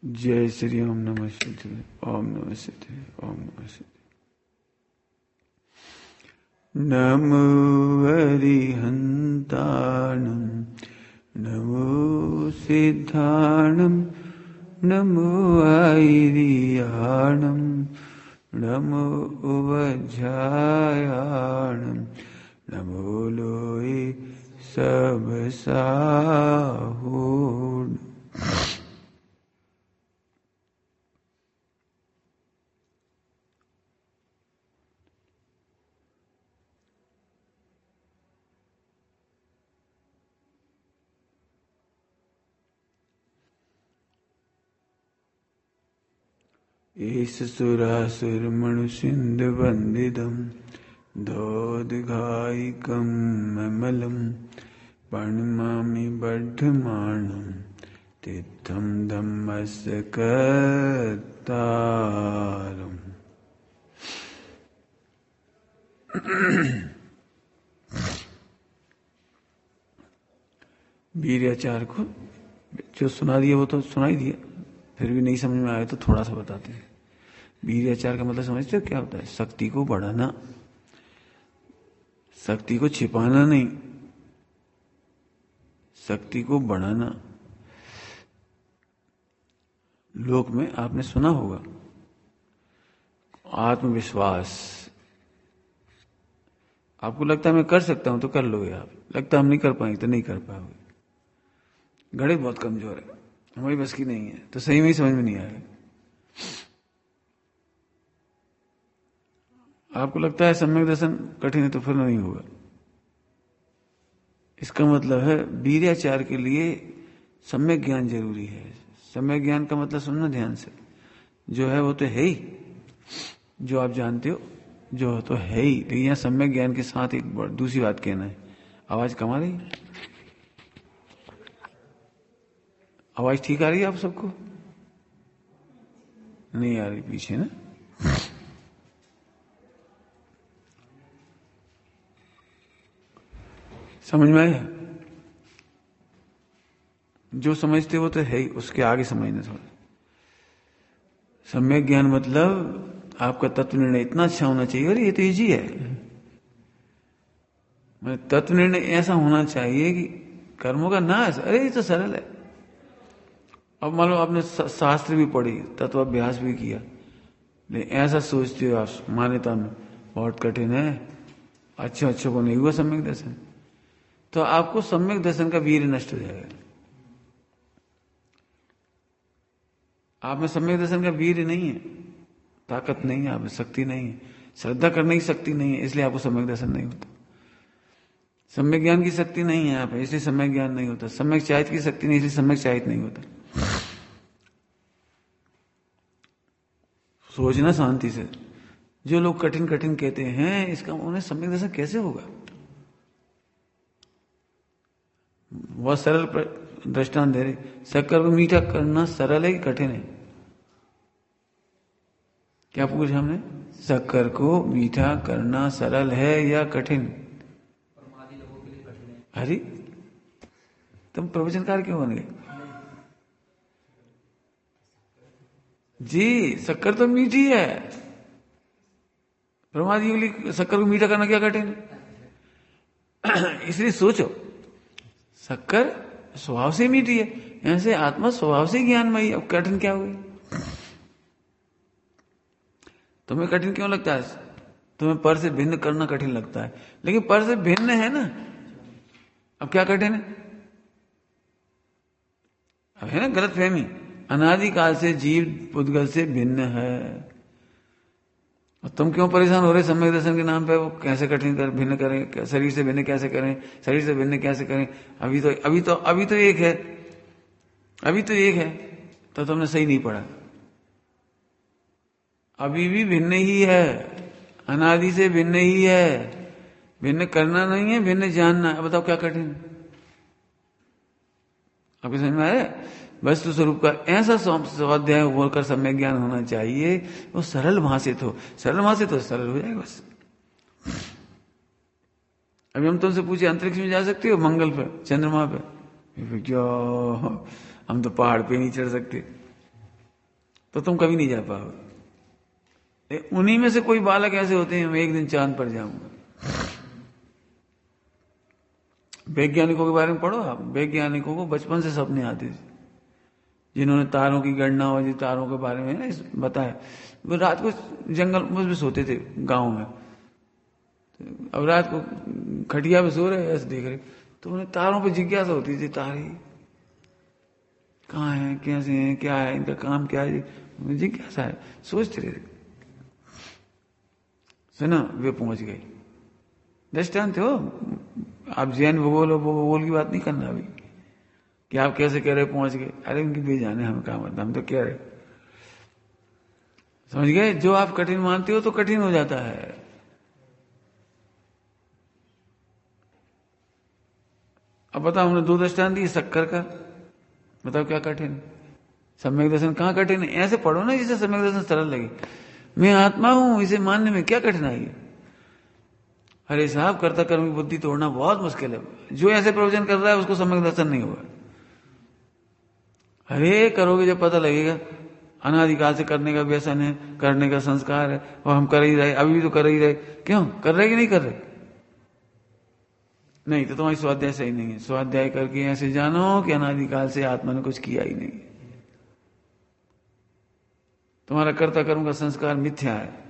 जय श्री ओम नमः शिवाय। ओम नमः शिवाय। ओम नमः शिवाय। नमो अरिहन्ताणं नमो सिद्धाणं नमो ऐरियाणं नमो उवज्झायाणं नमो लोये सबसाहूण। एष सुरासुरमणुसिन्धुवन्दितं दोद्घायिकं ममलं प्रणमामि वर्धमानं तीर्थं धम्मस्य कर्तारम्। वीर्याचार को जो सुना दिया वो तो सुना ही दिया, फिर भी नहीं समझ में आया तो थोड़ा सा बताते हैं। वीर्याचार का मतलब समझते हो क्या होता है? शक्ति को बढ़ाना, शक्ति को छिपाना नहीं, शक्ति को बढ़ाना। लोक में आपने सुना होगा आत्मविश्वास। आपको लगता है मैं कर सकता हूं तो कर लोगे आप, लगता है हम नहीं कर पाएंगे तो नहीं कर पाओगे। गणित बहुत कमजोर है, हमारी बस की नहीं है, तो सही में ही समझ में नहीं आएगा। आपको लगता है सम्यक दर्शन कठिन है तो फिर नहीं होगा। इसका मतलब है वीर्याचार के लिए सम्यक ज्ञान जरूरी है। सम्यक ज्ञान का मतलब सुनना ध्यान से, जो है वो तो है ही, जो आप जानते हो जो तो है ही। लेकिन यहाँ सम्यक ज्ञान के साथ एक दूसरी बात कहना है। आवाज कम आ रही है? आवाज ठीक आ रही है आप सबको? नहीं आ रही पीछे ना? समझ में आया? जो समझते हो तो है ही, उसके आगे समझना थोड़ा। सम्यक ज्ञान मतलब आपका तत्व निर्णय इतना अच्छा होना चाहिए। अरे ये तो इजी है, तत्व निर्णय ऐसा होना चाहिए कि कर्मों का नाश। अरे ये तो सरल है। अब मान लो आपने शास्त्र भी पढ़ी, तत्वाभ्यास भी किया, लेकिन ऐसा सोचते हो आप मान्यता में बहुत कठिन है, अच्छों को नहीं हुआ सम्यक दर्शन, तो आपको सम्यक दर्शन का वीर्य नष्ट हो जाएगा। आप में सम्यक दर्शन का वीर्य नहीं है, ताकत नहीं है, आप में शक्ति नहीं है, श्रद्धा करने की शक्ति नहीं है, इसलिए आपको सम्यक दर्शन नहीं होता। सम्यक ज्ञान की शक्ति नहीं है आप, इसलिए सम्यक ज्ञान नहीं होता। सम्यक चारित्र की शक्ति नहीं, इसलिए सम्यक चारित्र नहीं होता। सोचना शांति से। जो लोग कठिन कठिन कहते हैं, इसका उन्हें सम्यक दर्शन कैसे होगा? बहुत सरल दृष्टांत दे रहे। शक्कर को मीठा करना सरल है कि कठिन है? क्या पूछा हमने? शक्कर को मीठा करना सरल है या कठिन? अरे तुम प्रवचनकार क्यों बन गए जी? शक्कर तो मीठी है, प्रमादी के लिए शक्कर को मीठा करना क्या कठिन? इसलिए सोचो, शक्कर स्वभाव से मीठी है, ऐसे आत्मा स्वभाव से ज्ञानमयी। अब कठिन क्या हुई? तुम्हें कठिन क्यों लगता है? तुम्हें पर से भिन्न करना कठिन लगता है, लेकिन पर से भिन्न है ना। अब क्या कठिन है? अब है ना गलत फहमी, अनादिकाल से जीव पुद्गल से भिन्न है। और तुम क्यों परेशान हो रहे सम्यक दर्शन के नाम पे? वो कैसे कठिन कर भिन्न करें, शरीर से भिन्न कैसे करें, शरीर से भिन्न कैसे करें? अभी तो एक है, अभी तो एक है, तो तुमने सही नहीं पढ़ा। अभी भी भिन्न ही है, अनादि से भिन्न ही है। भिन्न करना नहीं है, भिन्न जानना है। बताओ क्या कठिन? आपको समझ में आया? वस्तु स्वरूप का ऐसा स्वाध्याय बोलकर सम्यक ज्ञान होना चाहिए, वो सरल भाषित हो। सरल भाषित हो, सरल हो जाएगा बस। अभी हम तुमसे पूछे अंतरिक्ष में जा सकते हो? मंगल पे, चंद्रमा पे? क्या हम तो पहाड़ पे नहीं चढ़ सकते। तो तुम कभी नहीं जा पाओगे। उन्हीं में से कोई बालक ऐसे होते हैं, मैं एक दिन चांद पर जाऊंगा। वैज्ञानिकों के बारे में पढ़ो आप, वैज्ञानिकों को बचपन से सपने आते थे, जिन्होंने तारों की गणना और तारों के बारे में बताया। वो रात को जंगल में सोते थे गांव में, अब रात को खटिया पे सो रहे ऐसे देख रहे, तो उन्हें तारों पे जिज्ञासा होती थी, तारे कहाँ हैं, कैसे हैं, क्या है, इनका काम क्या है, जिज्ञासा है, सोचते रहे। सुना, वे पहुंच गए। दृष्टांत हो, आप जैन भूगोल हो, वो भूगोल की बात नहीं करना अभी कि आप कैसे कह रहे पहुंच गए। अरे उनकी बेजाने हमें काम आता, हम तो कह रहे, समझ गए। जो आप कठिन मानते हो तो कठिन हो जाता है। अब बताओ, हमने 2 दृष्टांत दिए शक्कर का, बताओ क्या कठिन। सम्यक दर्शन कहाँ कठिन है? ऐसे पढ़ो ना जिसे सम्यक दर्शन सरल लगे। मैं आत्मा हूं, इसे मानने में क्या कठिनाई है? अरे साहब, कर्ता कर्म की बुद्धि तोड़ना बहुत मुश्किल है। जो ऐसे प्रवचन कर रहा है उसको सम्यक दर्शन नहीं हुआ। अरे करोगे जब पता लगेगा, अनादिकाल से करने का व्यसन है, करने का संस्कार है, और हम कर ही रहे, अभी भी तो कर ही रहे। क्यों कर रहे कि नहीं कर रहे? नहीं तो तुम्हारी स्वाध्याय सही नहीं है। स्वाध्याय करके ऐसे जानो कि अनादिकाल से आत्मा ने कुछ किया ही नहीं। तुम्हारा कर्ता कर्म का संस्कार मिथ्या है।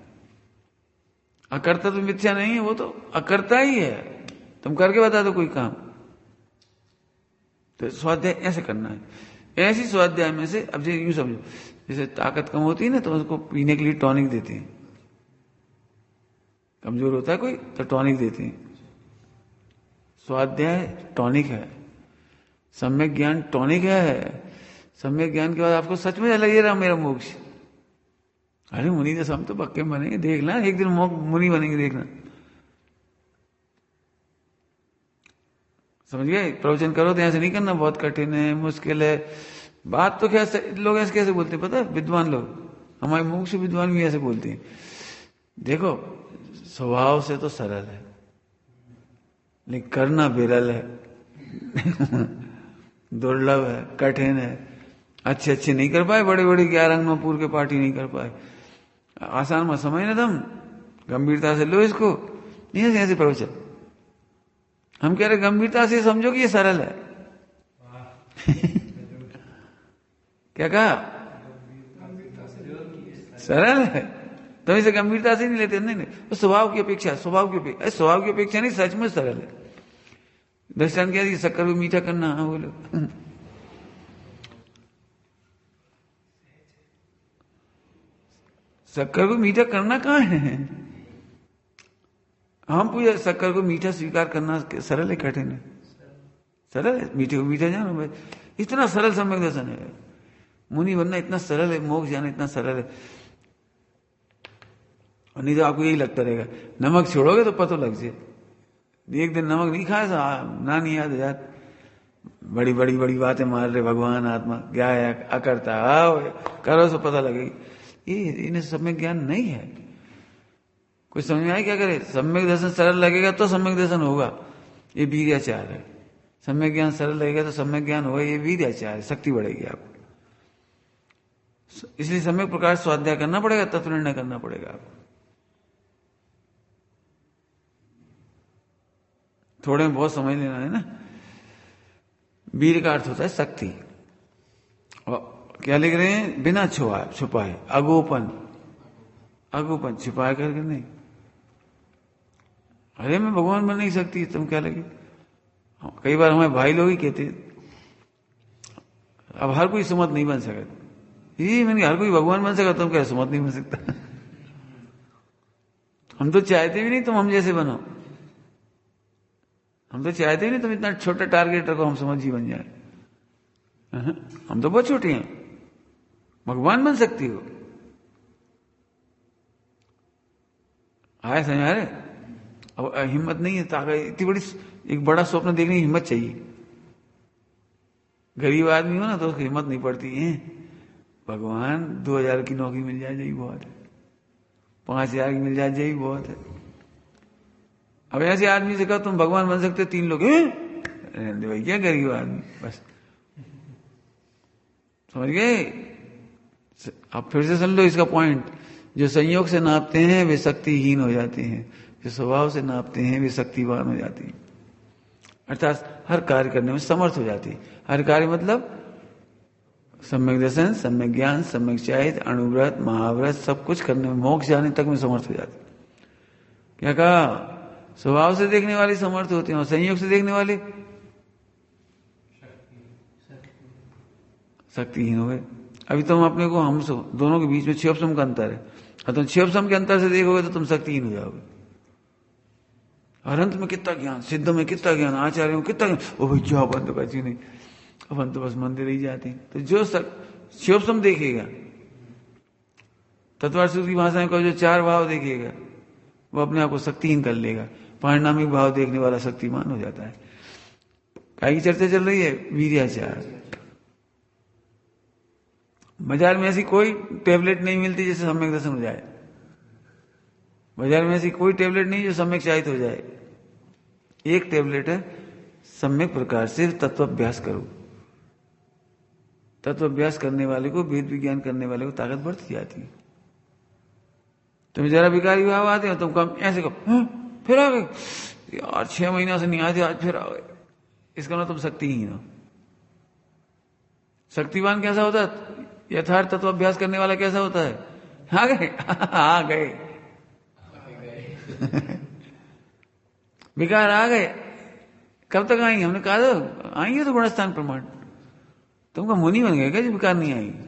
अकर्ता तो मिथ्या नहीं है, वो तो अकर्ता ही है। तुम करके बता दो कोई काम। तो स्वाध्याय ऐसे करना है। ऐसी स्वाध्याय में से, अब यूं समझो, जैसे ताकत कम होती है ना तो उसको पीने के लिए टॉनिक देते हैं। कमजोर होता है कोई तो टॉनिक देते हैं। स्वाध्याय टॉनिक है, सम्यक ज्ञान टॉनिक है। सम्यक ज्ञान के बाद आपको सच में लगे रहा मेरा मोक्ष। अरे मुनि जैसे हम तो पक्के बनेंगे, देखना एक दिन मुनि बनेंगे, देखना। समझ गए? प्रवचन करो तो ऐसे नहीं करना, बहुत कठिन है, मुश्किल है। बात तो क्या लोग ऐसे कैसे बोलते हैं पता है? विद्वान लोग, हमारे मुख से विद्वान भी ऐसे बोलते हैं। देखो स्वभाव से तो सरल है, लेकिन करना विरल है, दुर्लभ है, कठिन है। अच्छे नहीं कर पाए, बड़े बड़े 11 अंग में पूर के पार्टी नहीं कर पाए। आसान मत समझना तुम, गंभीरता से लो इसको। नहीं ऐसे प्रवचन हम कह रहे गंभीरता से समझो कि ये सरल है। क्या कहा? सरल है तो इसे गंभीरता से नहीं लेते। नहीं तो स्वभाव की अपेक्षा, स्वभाव की अपेक्षा नहीं, सच में सरल है। दृष्टांत क्या? शक्कर को मीठा करना। हाँ बोलो। शक्कर को मीठा करना कहाँ है? हम पूछे शक्कर को मीठा स्वीकार करना सरल है कठिन है? सरल है। मीठे को मीठा जानो भाई, इतना सरल सम्यक दर्शन है। मुनि बनना इतना सरल है, मोक्ष जाना इतना सरल है। और नहीं तो आपको यही लगता रहेगा, नमक छोड़ोगे तो पता लग जाए। एक दिन नमक नहीं खाया तो ना नहीं याद यार, बड़ी बड़ी बड़ी बातें मार रहे, भगवान आत्मा क्या है, अकर्ता, आओ करो तो पता लगेगी। ये इन्हें सम्यक ज्ञान नहीं है। कुछ समझ में आए क्या करे? सम्यक दर्शन सरल लगेगा तो सम्यक दर्शन होगा, ये वीर्याचार है। सम्यक ज्ञान सरल लगेगा तो सम्यक ज्ञान होगा, ये वीर्याचार है, शक्ति बढ़ेगी आपको। इसलिए सम्यक प्रकार स्वाध्याय करना पड़ेगा, तत्व निर्णय करना पड़ेगा आपको। थोड़े में बहुत समझ लेना है ना। वीर का अर्थ होता है शक्ति। और क्या लिख रहे हैं? बिना छुपाए, अगोपन छुपाए करके नहीं। अरे मैं भगवान बन नहीं सकती, तुम क्या लगे? कई बार हमारे भाई लोग ही कहते, अब हर कोई सुमत नहीं बन सकता। ये मैंने हर कोई भगवान बन सका, तुम क्या सुमत नहीं बन सकता? हम तो चाहते भी नहीं तुम हम जैसे बनो। हम तो चाहते ही नहीं तुम इतना छोटा टारगेट रखो, हम समझ ही बन जाए। हम तो बहुत छोटे हैं, भगवान बन सकती हो। आया समझ आ रहे? अब हिम्मत नहीं है, ताकत इतनी बड़ी, एक बड़ा स्वप्न देखने की हिम्मत चाहिए। गरीब आदमी हो ना तो उसकी हिम्मत नहीं पड़ती है। भगवान 2000 की नौकरी मिल जाए यही बहुत है, 5000 की मिल जाए यही बहुत है। अब ऐसे आदमी से कहा तुम भगवान बन सकते, 3 लोग भाई क्या गरीब आदमी, बस समझ गए? आप फिर से समझ लो इसका पॉइंट। जो संयोग से नापते हैं वे शक्तिहीन हो जाते हैं, जो स्वभाव से नापते हैं वे शक्तिवान हो जाते हैं। अर्थात हर कार्य करने में समर्थ हो जाती है। हर कार्य मतलब सम्यक दर्शन, सम्यक ज्ञान, सम्यक चारित्र, अणुव्रत, महाव्रत, सब कुछ करने में, मोक्ष जाने तक में समर्थ हो जाती। क्या कहा? स्वभाव से देखने वाले समर्थ होते हैं और संयोग से देखने वाले शक्तिहीन हो गए। अभी तुम अपने को हम दोनों के बीच में क्षोभसम का अंतर है, और तुम क्षोभसम के अंतर से देखोगे तो तुम शक्तिहीन हो जाओगे। अनंत में कितना ज्ञान, सिद्ध में कितना ज्ञान, आचार्य में कितना ज्ञान, ओ भैया अपन तो कहती नहीं, अपन तो बस मंदिर ही जाते हैं। तो जो क्षोभसम देखेगा, तत्वार्थ की भाषा में जो चार भाव देखेगा वो अपने आप को शक्तिहीन कर लेगा। पारिणामिक भाव देखने वाला शक्तिमान हो जाता है। काय की चर्चा चल रही है? वीर्याचार। बाजार में ऐसी कोई टेबलेट नहीं मिलती जिससे सम्यक दर्शन हो जाए। बाजार में ऐसी कोई टेबलेट नहीं जो सम्यक चालित हो जाए। एक टेबलेट है, सम्यक प्रकार से तत्वाभ्यास करो। तत्वाभ्यास करने वाले को, वेद विज्ञान करने वाले को ताकत बढ़ती जाती है। तुम्हें जरा विकारी भाव आते हो, तुम कम ऐसे कहो फिर आ गए यार, 6 महीना से नहीं आते, आज फिर आ गए। इसका मतलब तुम शक्तिहीन हो। शक्तिवान कैसा होता है? यथार्थ तत्वाभ्यास करने वाला कैसा होता है? आ गए आ गए विकार आ गए। कब तक आएंगे? हमने कहा था आएंगे तो गुणस्थान प्रमाण। तुमको मुनि बन गए क्या जो विकार नहीं आएंगे?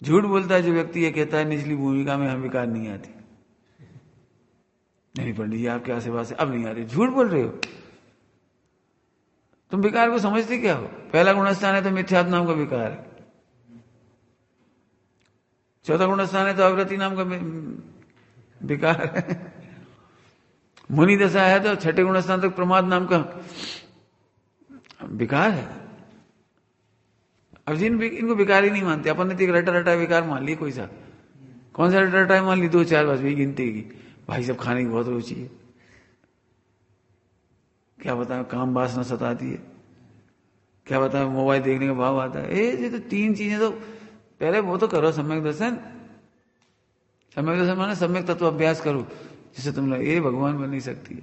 झूठ बोलता है जो व्यक्ति ये कहता है निचली भूमिका में हम विकार नहीं आती। नहीं पंडित जी आपके आशीर्वाद से अब नहीं आ रही, झूठ बोल रहे हो। तुम विकार को समझते क्या हो? पहला गुणस्थान है तो मिथ्यात्व नाम का विकार है। चौथा गुणस्थान है तो अवृत्ति नाम का विकार है। मुनि दशा है तो छठे गुणस्थान तक प्रमाद नाम का विकार है। अब जिन इनको विकार ही नहीं मानते, अपन ने तो एक रटा रटा विकार मान लिया। कोई सा कौन सा रटा रटा मान ली? 2-4 बस भी गिनती की। भाई सब खाने की बहुत रुचि है, क्या बताएं काम वासना सताती है, क्या बताएं मोबाइल देखने का भाव आता है। ये तो 3 चीजें तो पहले वो तो करो, सम्यक दर्शन। सम्यक दर्शन माने सम्यक तत्व अभ्यास करो, जिससे तुम लोग ये भगवान बन नहीं सकती है।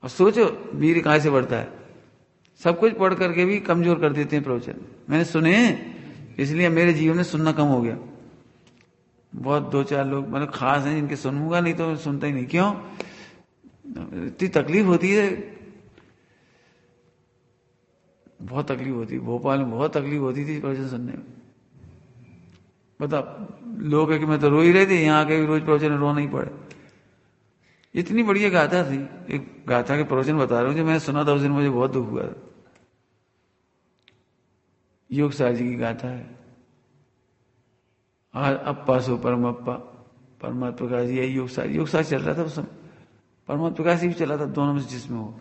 और सोचो वीर कहां से बढ़ता है। सब कुछ पढ़ करके भी कमजोर कर देते हैं प्रवचन। मैंने सुने, इसलिए मेरे जीवन में सुनना कम हो गया। बहुत 2-4 लोग मतलब खास हैं जिनके सुनूंगा, नहीं तो सुनता ही नहीं। क्यों? इतनी तकलीफ होती है, बहुत तकलीफ होती है। भोपाल में बहुत तकलीफ होती थी प्रवचन सुनने में। बता लोग है कि मैं तो रो ही रहे थे, यहाँ आके भी रोज प्रवचन रोना ही पड़े। इतनी बढ़िया गाथा थी। एक गाथा के प्रवचन बता रहा हूं जो मैंने सुना था उस दिन, मुझे बहुत दुख हुआ। योग सार जी की गाथा है। आज अप्पा सो परमप्पा, परमात्मा प्रकाश जी, योग सार चल रहा था उस समय। परमात्मा प्रकाश भी चला था, दोनों में से जिसमें हो।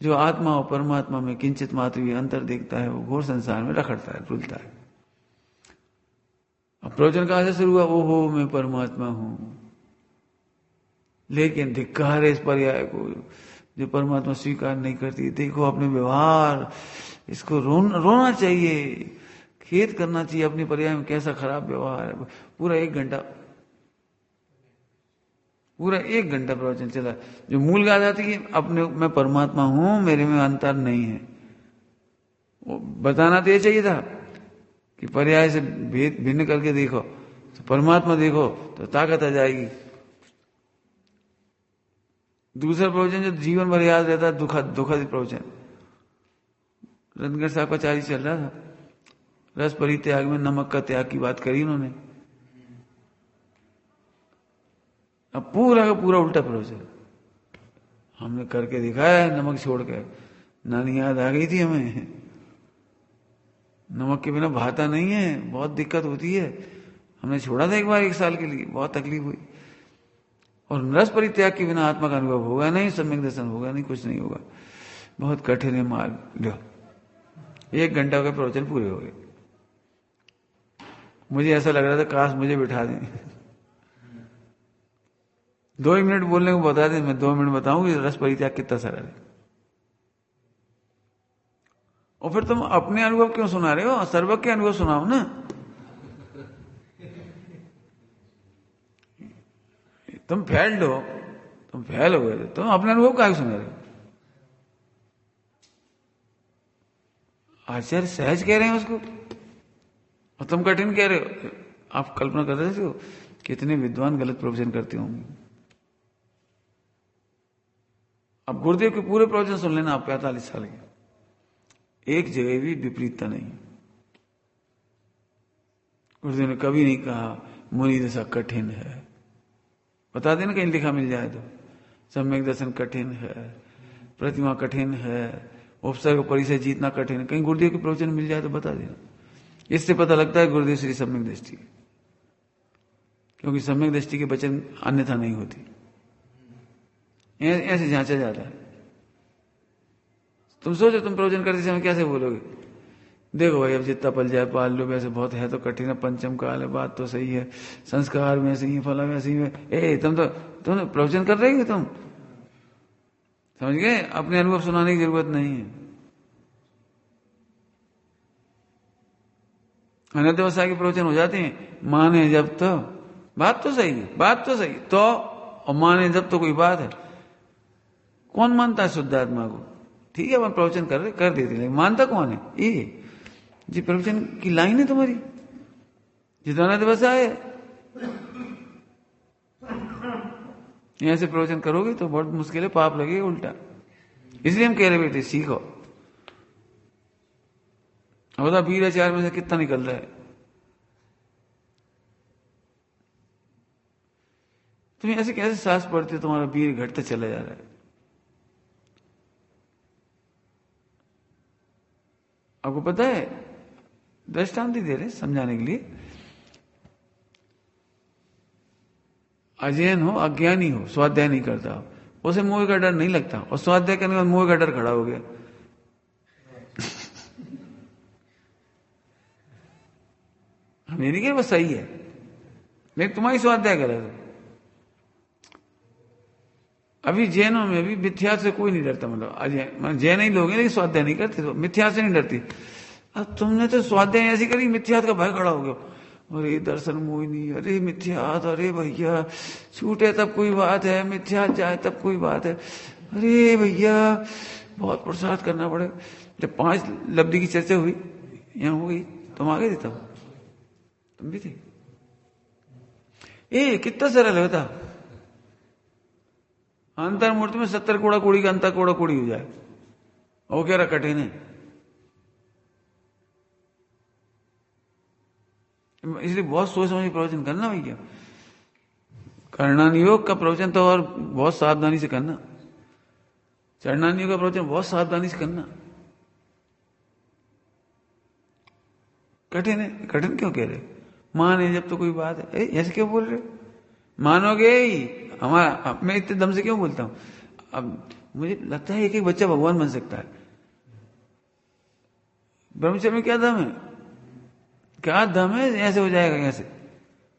जो आत्मा और परमात्मा में किंचित मात्र भी अंतर देखता है वो घोर संसार में रखड़ता है, रुलता है। अब प्रवचन कहां से शुरू हुआ? ओहो मैं परमात्मा हूं, लेकिन धिक्कार है इस पर्याय को जो परमात्मा स्वीकार नहीं करती। देखो अपने व्यवहार, इसको रोना चाहिए, खेद करना चाहिए अपने पर्याय में, कैसा खराब व्यवहार है। पूरा 1 घंटा प्रवचन चला। जो मूल गाथा थी कि अपने मैं परमात्मा हूं, मेरे में अंतर नहीं है, वो बताना तो ये चाहिए था कि पर्याय से भेद भिन्न करके देखो तो परमात्मा देखो तो ताकत आ जाएगी। दूसरा प्रवचन जो जीवन भर याद रहता है, दुखद प्रवचन, रतनगढ़ साहब का चार्य चल रहा था। रस परित्याग में नमक का त्याग की बात करी उन्होंने। अब पूरा का पूरा उल्टा प्रवचन हमने करके दिखाया है, नमक छोड़ के। नानी याद आ गई थी हमें। नमक के बिना भाता नहीं है, बहुत दिक्कत होती है। हमने छोड़ा था एक बार 1 साल के लिए, बहुत तकलीफ हुई। और रस परित्याग के बिना आत्मा का अनुभव होगा नहीं, सम्यक दर्शन होगा नहीं, कुछ नहीं होगा। बहुत कठिन है मार्ग। 1 घंटा का प्रवचन पूरे हो गए। मुझे ऐसा लग रहा था काश मुझे बिठा दें, 2 मिनट बोलने को बता दें, मैं 2 मिनट बताऊं कि रस परित्याग कितना सरल है। और फिर तुम अपने अनुभव क्यों सुना रहे हो? सर्वज्ञ के अनुभव सुनाओ ना। तुम फेल्ड हो, तुम फेल हो गए, तुम अपने अनुभव काहे सुन रहे हो? आचार्य सहज कह रहे हैं उसको और तुम कठिन कह रहे हो। आप कल्पना कर रहे हो कितने विद्वान गलत प्रवचन करते होंगे। अब गुरुदेव के पूरे प्रवचन सुन लेना आप 45 साल के, एक जगह भी विपरीतता नहीं। गुरुदेव ने कभी नहीं कहा मुनि दशा कठिन है। बता देना कहीं लिखा मिल जाए तो, सम्यक दर्शन कठिन है, प्रतिमा कठिन है, उपसर्ग परिचय जीतना कठिन है, कहीं गुरुदेव के प्रवचन मिल जाए तो बता देना। इससे पता लगता है गुरुदेव श्री सम्यक दृष्टि, क्योंकि सम्यक दृष्टि के वचन अन्यथा नहीं होती, ऐसे जांचा जाता है। तुम सोचो तुम प्रवचन करते समय कैसे बोलोगे, देखो भाई अब जितना पल जाए पाल लो, वैसे बहुत है तो कठिन है, पंचम काल है, बात तो सही है, संस्कार में ऐसे ही फला वैसे ही है। तुम प्रवचन कर रहे हो, तुम समझ गए, अपने अनुभव सुनाने की जरूरत नहीं है। अनध्यवसाय के प्रवचन हो जाते हैं, माने जब तो बात तो सही है, बात तो सही तो, और माने जब तो कोई बात है। कौन मानता है शुद्ध आत्मा को? ठीक है अपन प्रवचन कर देते, लेकिन मानता कौन है? ये जी प्रवचन की लाइन है तुम्हारी, जितना अनध्यवसाय है। ऐसे प्रवचन करोगे तो बहुत मुश्किल है, पाप लगेगा उल्टा। इसलिए हम कह रहे बेटे सीखो। अब बता वीराचार में से कितना निकल रहा है? तुम ऐसे कैसे सांस पड़ते हो, तुम्हारा वीर घटता चला जा रहा है। आपको पता है, दृष्टांत दे रहे समझाने के लिए। अजैन हो, अज्ञानी हो, स्वाध्याय नहीं करता, उसे मोह का डर नहीं लगता, और स्वाध्याय करने के बाद मोह का डर खड़ा हो गया। हम ये नहीं कह बस सही है, लेकिन तुम्हारी स्वाध्याय कर रहे हो। अभी जैनों में भी मिथ्या से कोई नहीं डरता, मतलब अजय जैन ही लोग हैं लेकिन स्वाध्याय नहीं करते, तो मिथ्या से नहीं डरती। अब तुमने तो स्वाध्याय ऐसी करी, मिथ्यात का भय खड़ा हो गया। अरे दर्शन मोह नहीं, अरे मिथ्यात, अरे भैया छूटे तब कोई बात है, मिथ्यात जाए तब कोई बात है, अरे भैया बहुत प्रसाद करना पड़े। जब 5 लब्धि की चर्चा हुई यहाँ हो गई, तुम आ गए थे तब, तुम भी थे। कितना सरल होता, अंतर मूर्ति में 70 कोड़ा कोड़ी का अंतर कोड़ा कोड़ी हो जाए, वो कह रहा कठिन है। इसलिए बहुत सोच समझ प्रवचन करना भैया। कर्णानियोग का प्रवचन तो और बहुत सावधानी से करना, चरणानियोग का प्रवचन बहुत सावधानी से करना। कठिन है, कठिन क्यों कह रहे? माने जब तो कोई बात है, ऐसे क्यों बोल रहे? मानोगे ही हमारा, मैं इतने दम से क्यों बोलता हूं? अब मुझे लगता है एक बच्चा भगवान बन सकता है। ब्रह्मचर्य में क्या दम है? क्या दम है? ऐसे हो जाएगा कैसे?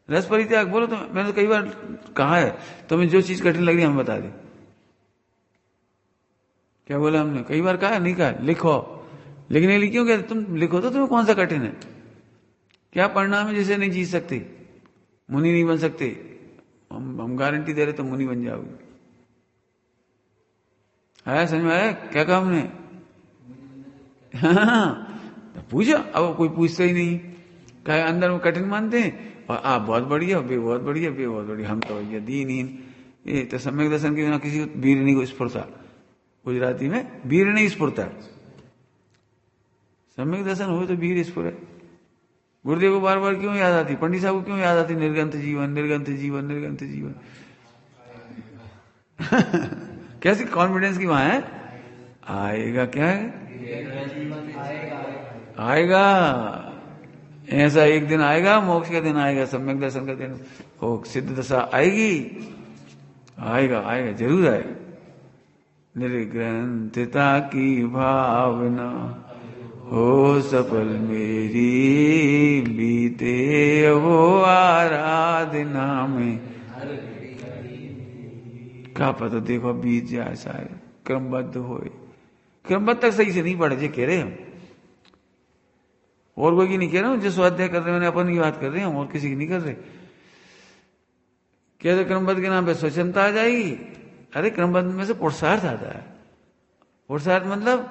रस परित्याग बोलो तो, मैंने तो कई बार कहा है, तुम्हें जो चीज कठिन लग रही है हमें बता दे। क्या बोला हमने? कई बार कहा है, नहीं कहा? लिखो, लिखने लिए क्यों कहते? तुम लिखो तो तुम्हें कौन सा कठिन है? क्या परिणाम है जिसे नहीं जीत सकते? मुनि नहीं बन सकते, हम गारंटी दे रहे तो मुनि बन जाओगे। आया समझ में? आया क्या कहा हमने? हाँ पूछो, अब कोई पूछता ही नहीं, कहे अंदर में कठिन मानते हैं, और आप बहुत बढ़िया, बे बहुत बढ़िया, बे बहुत बढ़िया, हम तो भैया दीनहीन। ये तो सम्यक दर्शन के बिना किसी को वीर नहीं को स्फुरता, गुजराती में वीर नहीं स्फुरता। सम्यक दर्शन हो तो वीर स्फुर है। गुरुदेव को बार बार क्यों याद आती, पंडित साहब को क्यों याद आती? निर्गंथ जीवन, निर्गंथ जीवन, निर्गंथ जीवन। कैसी कॉन्फिडेंस की वहां है? आएगा, क्या है? आएगा, ऐसा एक दिन आएगा, मोक्ष का दिन आएगा, सम्यक दर्शन का दिन हो, सिद्ध दशा आएगी, आएगा, आएगा, जरूर आएगा। निर्ग्रंथता की भावना हो सफल मेरी, बीते वो आराधना में। क्या पता, देखो बीत जाए, शायद क्रमबद्ध होए। क्रमबद्ध तक सही से नहीं पढ़े जे कह रहे हम, और कोई की नहीं कह रहा हूं। जो स्वाध्याय कर रहे हैं अपन की बात कर रहे हैं, हम और किसी की नहीं कर रहे। कहते क्रमबद्ध के नाम पे स्वच्छंदता आ जाएगी। अरे क्रमबद्ध में से पुरुषार्थ आता है, पुरुषार्थ मतलब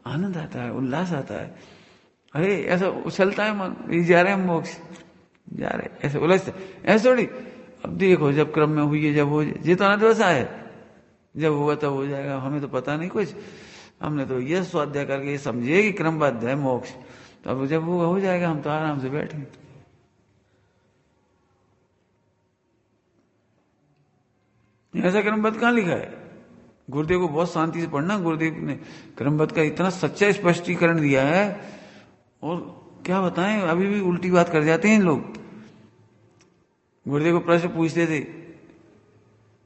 आनंद आता है, उल्लास आता है। अरे ऐसा उछलता है मन, ये जा रहे हैं मोक्ष, जा रहे ऐसे उलझते, ऐसे थोड़ी अब देखो जब क्रम में हुई है, जब हो ये तो अनदवसा है, जब होगा तब हो जाएगा, हमें तो पता नहीं कुछ, हमने तो ये स्वाध्याय करके ये समझिए कि क्रमबद्ध है मोक्ष, तो अब जब वो हो जाएगा हम तो आराम से बैठे। ऐसा क्रमबद्ध कहाँ लिखा है? गुरुदेव को बहुत शांति से पढ़ना, गुरुदेव ने क्रमबद्ध का इतना सच्चा स्पष्टीकरण दिया है। और क्या बताएं, अभी भी उल्टी बात कर जाते हैं लोग। गुरुदेव को प्रश्न पूछते थे,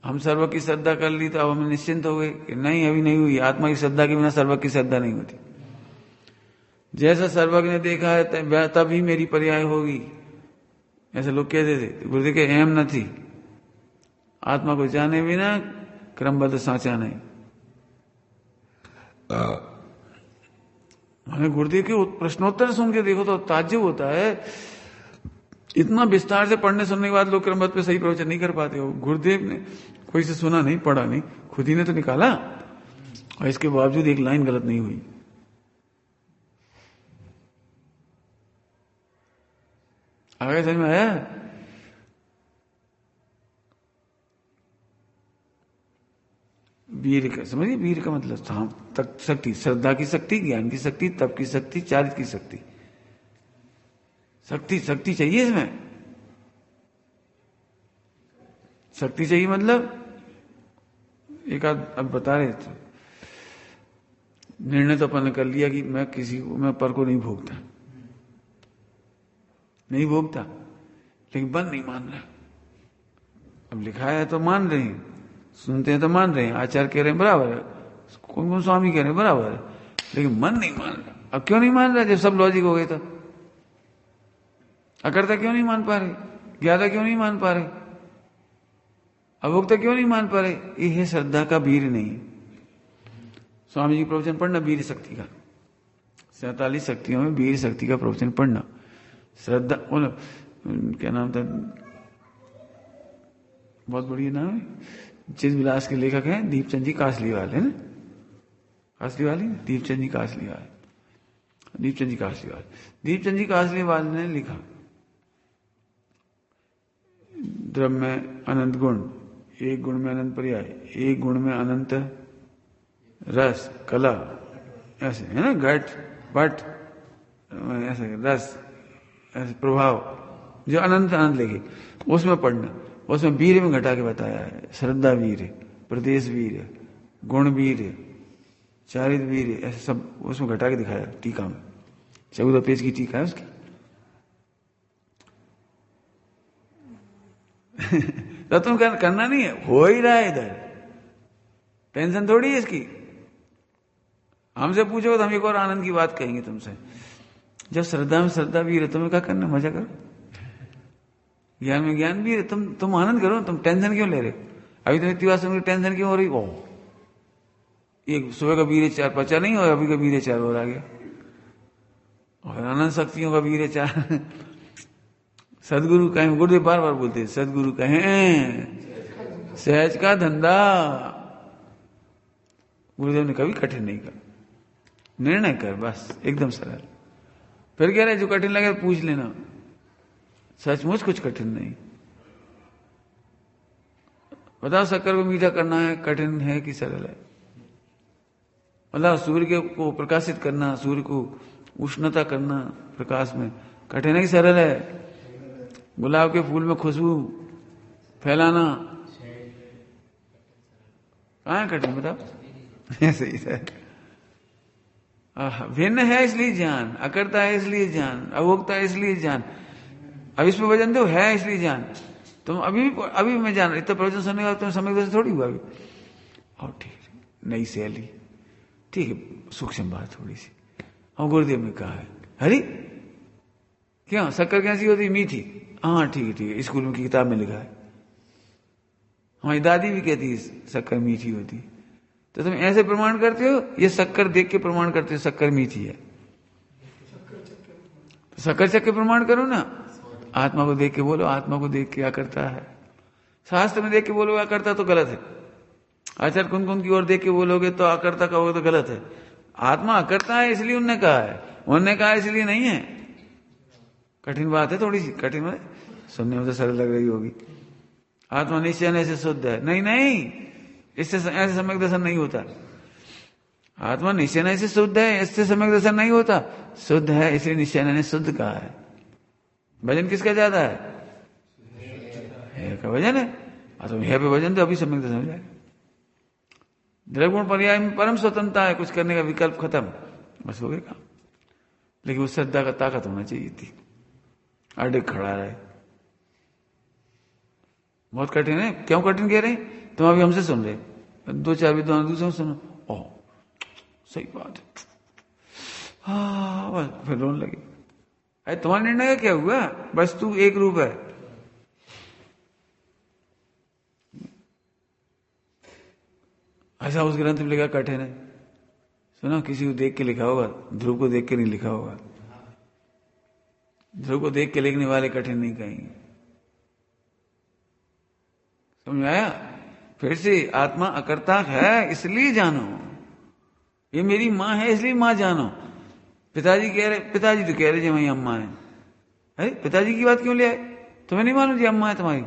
हम सर्व की श्रद्धा कर ली तो अब हम निश्चिंत हो गए कि नहीं, अभी नहीं हुई। आत्मा की श्रद्धा के बिना सर्व की श्रद्धा नहीं होती। जैसा सर्वज्ञ ने देखा है तभी मेरी पर्याय होगी, ऐसे लोग कहते थे। गुरुदेव के एम न थी, आत्मा को जाने बिना क्रमबद्ध साचा नहीं। हमें गुरुदेव के प्रश्नोत्तर सुन के देखो तो ताज्जुब होता है। इतना विस्तार से पढ़ने सुनने के बाद लोग क्रमबद्ध पे सही प्रवचन नहीं कर पाते हो। गुरुदेव ने कोई से सुना नहीं, पढ़ा नहीं, खुद ही ने तो निकाला, और इसके बावजूद एक लाइन गलत नहीं हुई। आगे समझ में आया? वीर का समझिए, वीर का मतलब तक शक्ति, श्रद्धा की शक्ति, ज्ञान की शक्ति, तप की शक्ति, चारित्र की शक्ति। शक्ति चाहिए इसमें, शक्ति चाहिए मतलब एक आध अब बता रहे थे, निर्णय तो अपन ने कर लिया कि मैं पर को नहीं भोगता, लेकिन बन नहीं मान रहा। अब लिखा है तो मान रहे हैं, सुनते हैं तो मान रहे हैं, आचार्य कह रहे हैं बराबर है, कौन स्वामी कह रहे हैं बराबर है, लेकिन मन नहीं मान रहा। अब क्यों नहीं मान रहा? जब सब लॉजिक हो गए तो अकर्ता क्यों नहीं मान पा रहे, ज्ञाता क्यों नहीं मान पा रहे, अभोक्ता क्यों नहीं मान पा रहे? ये है श्रद्धा का वीर नहीं। स्वामी जी प्रवचन पढ़ना वीर शक्ति का, 47 शक्तियों में वीर शक्ति का प्रवचन पढ़ना। श्रद्धा क्या नाम था, बहुत बढ़िया नाम है, चिद विलास के लेखक हैं दीपचंद जी कासलीवाल, है ना, कासलीवाल ही, दीपचंद जी कासलीवाल ने लिखा, द्रव्य में अनंत गुण, एक गुण में अनंत पर्याय, एक गुण में अनंत रस कला, ऐसे है ना, घट पट ऐसे रस ऐसे प्रभाव, जो अनंत लेके उसमें पढ़ना। उसमें वीर में घटा के बताया है, श्रद्धा वीर है, प्रदेश वीर है, गुण वीर है, चारित्र वीर है, ऐसे सब उसमें घटा के दिखाया टीका में। 14 पेज की टीका है उसकी। तो तुम करना नहीं है, हो ही रहा है इधर, टेंशन थोड़ी है इसकी। हमसे पूछो तो हम एक और आनंद की बात कहेंगे तुमसे। जब श्रद्धा में श्रद्धा वीर है, तुम्हें क्या करना, मजा करो। ज्ञान में ज्ञान वीर है, तुम आनंद करो, तुम टेंशन क्यों ले रहे? अभी तुम इतनी बात सुन के टेंशन क्यों हो रही? ओ एक सुबह का वीर 4 पचा नहीं हो, अभी का वीर 4 और आ गया, और अनंत शक्तियों का वीर 4। सदगुरु कहें, गुरुदेव बार बार बोलते हैं, सदगुरु कहें सहज का धंधा। गुरुदेव ने कभी कठिन नहीं कर, निर्णय कर बस, एकदम सरल। फिर कह रहे जो कठिन लगे पूछ लेना, सचमुच कुछ कठिन नहीं। बताओ शक्कर को मीठा करना है कठिन है कि सरल है? मतलब सूर्य को प्रकाशित करना, सूर्य को उष्णता करना प्रकाश में, कठिन है कि सरल है? गुलाब के फूल में खुशबू फैलाना कहाँ कठिन बताओ? ऐसे ही है। भिन्न है इसलिए ज्ञान, अकर्ता है इसलिए ज्ञान, अभोक्ता है इसलिए ज्ञान। अब इसमें वजन दो, है इसलिए ज्ञान। तुम अभी मैं जान, इतना प्रवचन सुनने का तुम समय से थोड़ी हुआ अभी। और ठीक है, नई शैली, ठीक है, सूक्ष्म बात थोड़ी सी। और गुरुदेव ने कहा है, हरी क्यों शक्कर कैसी होती? मीठी। हाँ ठीक है, स्कूल में की किताब में लिखा है। हमारी दादी भी कहती है शक्कर मीठी होती। तो तुम ऐसे प्रमाण करते हो, ये शक्कर देख के प्रमाण करते हो शक्कर मीठी है, तो शक्कर चख के प्रमाण करो ना। आत्मा को देख के बोलो, आत्मा को देख के क्या करता है, शास्त्र में देख के बोलोगे अकर्ता तो गलत है, आचार्य कुन की ओर देख के बोलोगे तो अकर्ता कहोगे तो गलत है। आत्मा अकर्ता है इसलिए उनने कहा है, उनने कहा इसलिए नहीं है। कठिन बात है थोड़ी सी, कठिन है, सुनने में तो सरल लग रही होगी। आत्मा निश्चय से शुद्ध है, नहीं नहीं, इससे ऐसे सम्यक दर्शन नहीं होता। आत्मा निश्चय से शुद्ध है, इससे सम्यक दर्शन नहीं होता। शुद्ध है इसलिए निश्चय ने शुद्ध कहा है। भजन किसका ज्यादा है? है का भजन है, तो है पे भजन तो अभी सम्यक दर्शन हो जाएगा। द्रव्यगुण पर्याय में परम स्वतंत्रता है, कुछ करने का विकल्प खत्म, बस हो गया काम। लेकिन उस श्रद्धा का ताकत होना चाहिए थी, अड़े खड़ा रहे। बहुत कठिन है। क्यों कठिन कह रहे हैं? तुम अभी हमसे सुन रहे, दो चार विद्वान दूसरों सुनो, ओह सही बात है, हाँ बस फिर रोने लगे। अरे तुम्हारा निर्णय का क्या हुआ? वस्तु एक रूप है। ऐसा उस ग्रंथ में लिखा कठिन है। सुनो, किसी को देख के लिखा होगा, ध्रुव को देख के नहीं लिखा होगा। ध्रुव को देख के लिखने वाले कठिन नहीं कहेंगे। समझ आया? फिर से आत्मा अकर्ता है इसलिए जानो, ये मेरी माँ है इसलिए माँ जानो। पिताजी कह रहे, पिताजी तो कह रहे जी वही अम्मा है। अरे पिताजी की बात क्यों ले आए? तुम्हें नहीं मालूम जी अम्मा है तुम्हारी?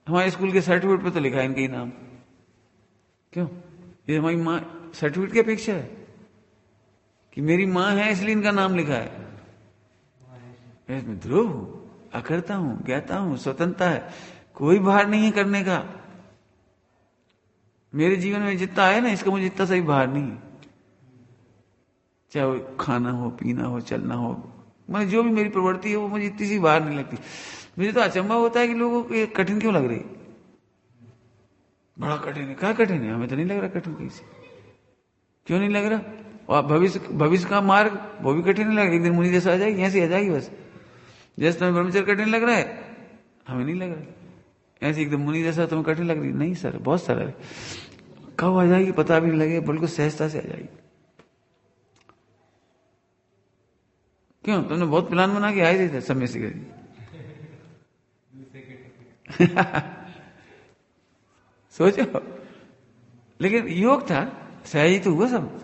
हमारे स्कूल के सर्टिफिकेट पे तो लिखा है इनका ही नाम। क्यों? ये हमारी माँ सर्टिफिकेट की अपेक्षा है कि मेरी माँ है इसलिए इनका नाम लिखा है। मैं ध्रुव हूं, अकर्ता हूं, ज्ञाता हूं, स्वतंत्रता है, कोई भार नहीं है करने का। मेरे जीवन में जितना है ना, इसका मुझे इतना सही भार नहीं है। चाहे वो खाना हो, पीना हो, चलना हो, मतलब जो भी मेरी प्रवृत्ति है वो मुझे इतनी सी भार नहीं लगती। मुझे तो अचंभा होता है कि लोगों को ये कठिन क्यों लग रही। बड़ा कठिन है, क्या कठिन है? हमें तो नहीं लग रहा कठिन किसी। क्यों नहीं लग रहा? और भविष्य का मार्ग वो भी कठिन नहीं लग रहा। एक दिन मुनि जैसा आ जाएगी, ऐसी आ जाएगी बस। जैसे तुम्हें ब्रह्मचर्य कठिन लग रहा है, हमें नहीं लग रहा। ऐसे एकदम मुनि जैसा तुम्हें कठिन लग रही, नहीं सर बहुत सरल है। कब आ जाएगी पता भी नहीं लगेगा, बिल्कुल सहजता से आ जाएगी। क्यों? तुमने बहुत प्लान बना के आए थे समय से करी। सोचो, लेकिन योग था, सहज ही तो हुआ सब।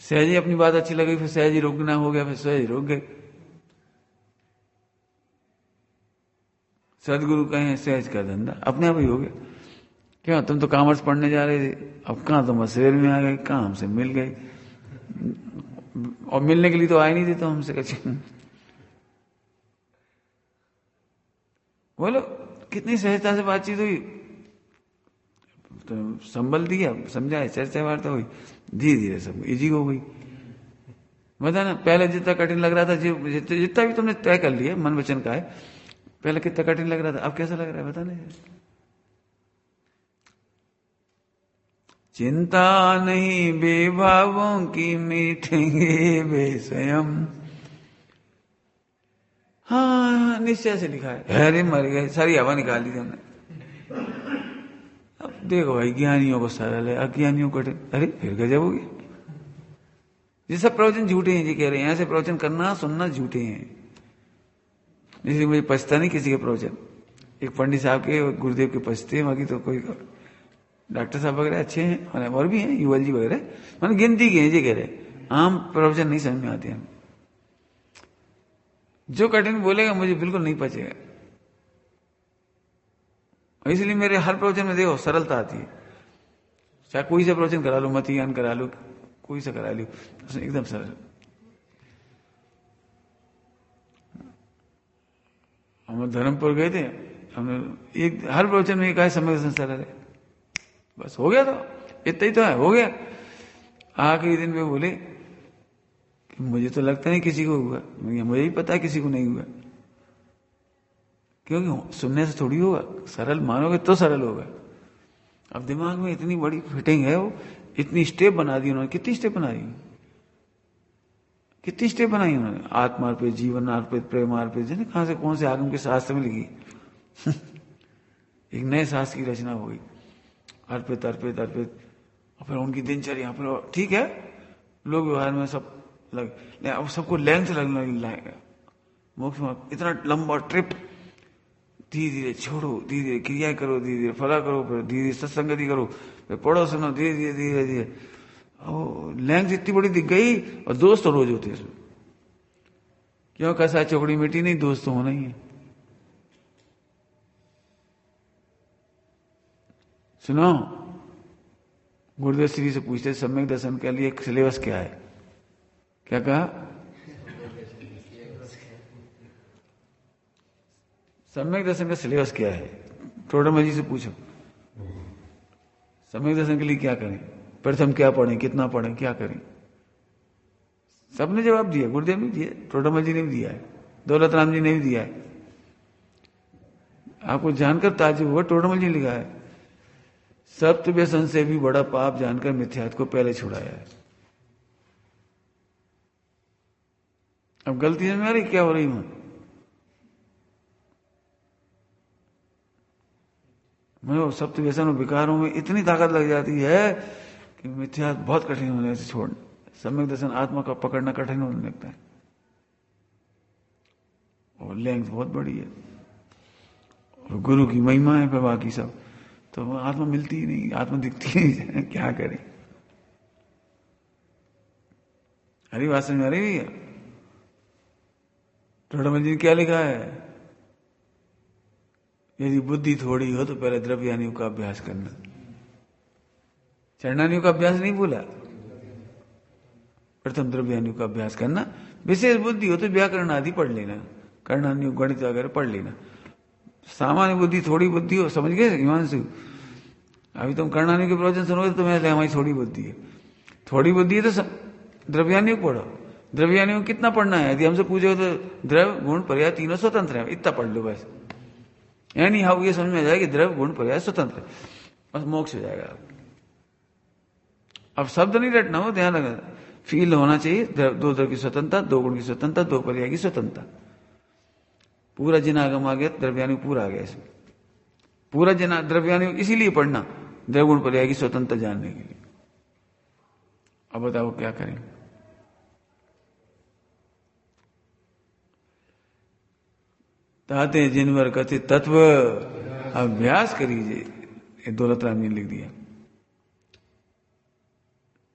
सहज ही अपनी बात अच्छी लगी, फिर सहज ही रोकना हो गया, फिर सहज ही रोक गए। सदगुरु कहे सहज का धंधा, अपने आप ही हो गया। क्यों? तुम तो कॉमर्स पढ़ने जा रहे थे, अब कहां तुम असेर में आ गए, कहां हमसे मिल गए। और मिलने के लिए तो आए नहीं थे तो हमसे कच्चे। बोलो कितनी सहजता से बातचीत हुई, तो संबल दिया, समझाए, चर्चा वार्ता हुई, धीरे धीरे सब इजी हो गई। बता ना, पहले जितना कठिन लग रहा था, जितना भी तुमने तय कर लिया मन वचन का है, पहले कितना कठिन लग रहा था, अब कैसा लग रहा है बता ना। चिंता नहीं बेभावों की, मिटेंगे वे स्वयं। हाँ निश्चय से लिखा है, अरे मर गए, सारी हवा निकाल दी हमने। अब देखो भाई, ज्ञानियों को सरल है, अज्ञानियों को कठिन। अरे फिर गजब हो गया। ये सब प्रवचन झूठे हैं जी, कह रहे हैं ऐसे प्रवचन करना सुनना झूठे हैं। इसलिए मुझे पछता नहीं किसी के प्रवचन। एक पंडित साहब के, गुरुदेव के पछते हैं, बाकी तो कोई, डॉक्टर साहब वगैरह अच्छे हैं और भी हैं, युवल जी वगैरह, मैंने गिनती की है जी, कह रहे आम प्रवचन नहीं समझ में आते हैं। जो कठिन बोलेगा मुझे बिल्कुल नहीं पचेगा, इसलिए मेरे हर प्रवचन में देखो सरलता आती है। चाहे कोई से प्रवचन करा लो, मति ज्ञान करा लो, कोई सा करा लो, एकदम सरल। हम धर्मपुर गए थे, हमने एक हर प्रवचन में कहा समय सरल है, बस हो गया। तो इतना ही तो है, हो गया। आखिरी दिन पे बोले कि मुझे तो लगता नहीं किसी को हुआ, मुझे ही पता है किसी को नहीं हुआ, क्योंकि सुनने से थोड़ी होगा, सरल मानोगे तो सरल होगा। अब दिमाग में इतनी बड़ी फिटिंग है, वो इतनी स्टेप बना दी उन्होंने। कितनी स्टेप बना दी, कितनी स्टेप बनाई उन्होंने। आत्मा अर्पित, जीवन अर्पित, प्रेम अर्पित, जाने कहां से कौन से आगम के शास्त्र में लिखी। एक नए शास्त्र की रचना हो गई, अर्पित अर्पित अर्पित। और फिर उनकी दिनचर्या, फिर ठीक है लोग व्यवहार में सब लग, अब सबको लेंथ लगने लगी। मोक्ष इतना लंबा ट्रिप, धीरे धीरे छोड़ो, धीरे धीरे क्रिया करो, धीरे धीरे फला करो, फिर धीरे धीरे सत्संगति करो, फिर पढ़ो सुनो, धीरे धीरे धीरे धीरे। लेंथ इतनी बड़ी दिख गई, और दोस्त तो रोज होते हैं इसमें। क्यों? कैसा चौकड़ी मिट्टी नहीं, दोस्त तो होना ही है। सुनो, गुरुदेव श्री से पूछते सम्यक दर्शन के लिए सिलेबस क्या है? क्या कहा? सम्यक दर्शन का सिलेबस क्या है? टोडरमल जी से पूछो, सम्यक दर्शन के लिए क्या करें, प्रथम क्या पढ़ें, कितना पढ़ें, क्या करें? सबने जवाब दिया, गुरुदेव ने दिया, टोडरमल जी ने भी दिया है, दौलत राम जी ने भी दिया है। आपको जानकर ताज्जुब हुआ, टोडरमल जी ने लिखा है, सप्त व्यसन से भी बड़ा पाप जानकर मिथ्यात्व को पहले छुड़ाया है। अब गलती समझ में आ रही क्या हो रही हूं? मैं सप्त व्यसन और विकारों में इतनी ताकत लग जाती है कि मिथ्यात्व बहुत कठिन होने से छोड़ना। सम्यक दर्शन आत्मा का पकड़ना कठिन होने लगता है, और लेंथ बहुत बड़ी है, और गुरु की महिमा है, फिर बाकी सब तो आत्मा मिलती ही नहीं, आत्मा दिखती ही नहीं। क्या करें? हरी बात समझ आ रही भैया? टोडरमल जी ने क्या लिखा है? यदि बुद्धि थोड़ी हो तो पहले द्रव्यानियों का अभ्यास करना। चरणानियों का अभ्यास नहीं बोला, प्रथम द्रव्यानियों का अभ्यास करना। विशेष बुद्धि हो तो व्याकरण आदि पढ़ लेना, कर्णानियों गणित वगैरह पढ़ लेना। सामान्य बुद्धि, थोड़ी बुद्धि हो, समझ गए हिमांशु? अभी तुम कर्णानियों के प्रवचन सुनोगे तो तुम्हें हमारी थोड़ी बुद्धि है, थोड़ी बुद्धि है तो द्रव्यानियों पढ़ो। द्रव्यानियों कितना पढ़ना है? यदि हमसे पूछो तो द्रव गुण पर्याय तीनों स्वतंत्र है, इतना पढ़ लो बस। यानी हाँ, ये समझ में आ जाएगा कि द्रव गुण पर्याय स्वतंत्र है, बस मोक्ष हो जाएगा। अब शब्द नहीं रटना हो, ध्यान रखना, फील होना चाहिए। दो द्रव की स्वतंत्रता, दो गुण की स्वतंत्रता, दो पर्याय की स्वतंत्रता। पूरा जिनागम आ गया, द्रव्यानि पूरा आ गया इसमें। पूरा जना द्रव्यानि इसीलिए पढ़ना, द्रवगुण पर्याय की स्वतंत्रता जानने के लिए। अब बताओ क्या करें? ताते जिनवर कथित तत्व अभ्यास करीजिए, ये दौलत राम जी ने लिख दिया।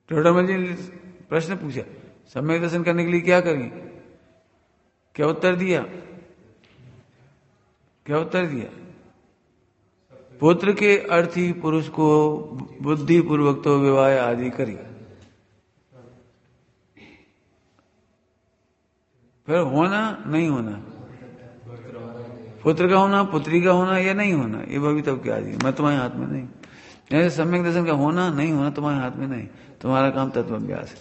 टोडरमल जी ने प्रश्न पूछा, सम्यक दर्शन करने के लिए क्या करें? क्या उत्तर दिया? क्या उत्तर दिया? पुत्र के अर्थी पुरुष को बुद्धि पूर्वक तो विवाह आदि करी, फिर होना नहीं होना, पुत्र का होना, पुत्री का होना या नहीं होना, ये भवितव्य क्या आदि मैं तुम्हारे हाथ में नहीं। जैसे सम्यक दर्शन का होना नहीं होना तुम्हारे हाथ में नहीं, तुम्हारा काम तत्वाभ्यास है।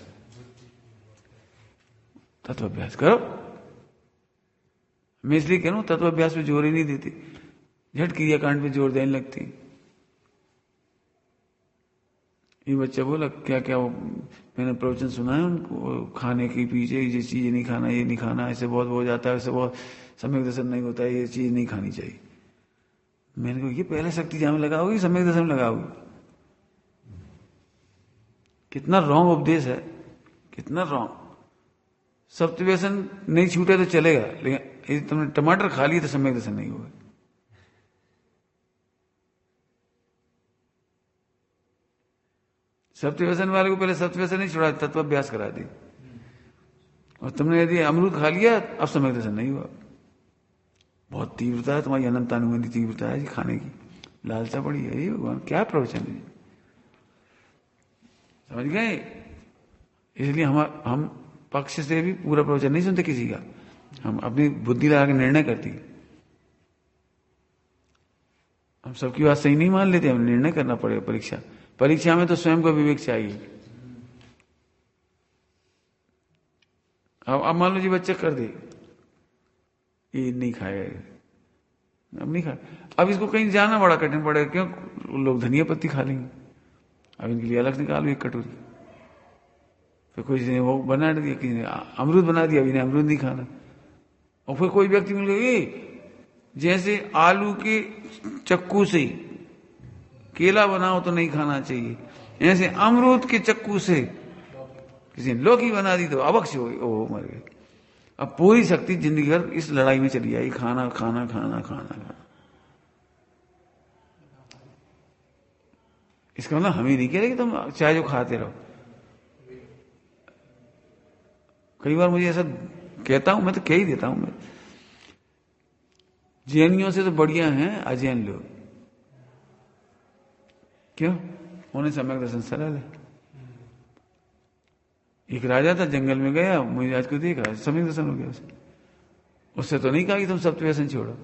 तत्वाभ्यास करो। मैं इसलिए कह रहा हूं, तत्वाभ्यास पे जोर ही नहीं देती, झट क्रिया कांड पे जोर देने लगती। ये बच्चा बोला क्या क्या, वो मैंने प्रवचन सुना है उनको, खाने के पीछे ये चीज नहीं खाना, ये नहीं खाना, ऐसे बहुत हो जाता है, ऐसे बहुत सम्यक दर्शन नहीं होता है, ये चीज नहीं खानी चाहिए। मैंने कहा ये पहले शक्ति जहां में लगाओगी, सम्यक दर्शन में लगाओगी? कितना रॉन्ग उपदेश है, कितना रॉन्ग। सप्त व्यसन नहीं छूटे तो चलेगा, लेकिन यदि तुमने टमाटर खा लिए तो सम्यक दर्शन नहीं होगा। सप्त व्यसन वाले को पहले सप्त व्यसन नहीं छुड़ा, तत्वाभ्यास करा दी। और तुमने यदि अमरूद खा लिया, अब सम्यक दर्शन नहीं हुआ। बहुत तीव्रता है तुम्हारी, अनंतानुबंधी तीव्रता है जी खाने की, लालसा बड़ी है। ये भगवान क्या प्रवचन है, समझ गए? इसलिए हम पक्ष से भी पूरा प्रवचन नहीं सुनते किसी का, हम अपनी बुद्धि लगा के निर्णय करती। हम सबकी बात सही नहीं मान लेते, हम निर्णय करना पड़ेगा। परीक्षा में तो स्वयं को विवेक चाहिए। अब मान लो जी बच्चे कर दे, ये नहीं खाएगा, अब नहीं खाए, अब इसको कहीं जाना बड़ा कठिन पड़ेगा। क्यों? लोग धनिया पत्ती खा लेंगे, अब इनके लिए अलग निकालो एक कटोरी। फिर कोई ने वो बना दिया, किसी ने अमरूद बना दिया, इन्हें अमरूद नहीं खाना। और फिर कोई व्यक्ति मिल गया, जैसे आलू के चक्कू से केला बनाओ तो नहीं खाना चाहिए, ऐसे अमरूद के चक्कू से किसी ने लौकी बना दी तो अवक्ष हो गई, ओ मर गए। अब पूरी शक्ति जिंदगी भर इस लड़ाई में चली जाएगी, खाना खाना खाना खाना खाना। इसका मतलब हम ही नहीं कह रहे कि तुम चाय जो खाते रहो। कई बार मुझे ऐसा कहता हूं, मैं तो कह ही देता हूं, मैं जैनियों से तो बढ़िया हैं अजैन लोग। क्यों? उन्हें सम्यक दर्शन सरल है। एक राजा था, जंगल में गया, मुझे आज को देखा, सम्यक दर्शन हो गया उसे। उससे तो नहीं कहा कि तुम सब व्यसन छोड़ो।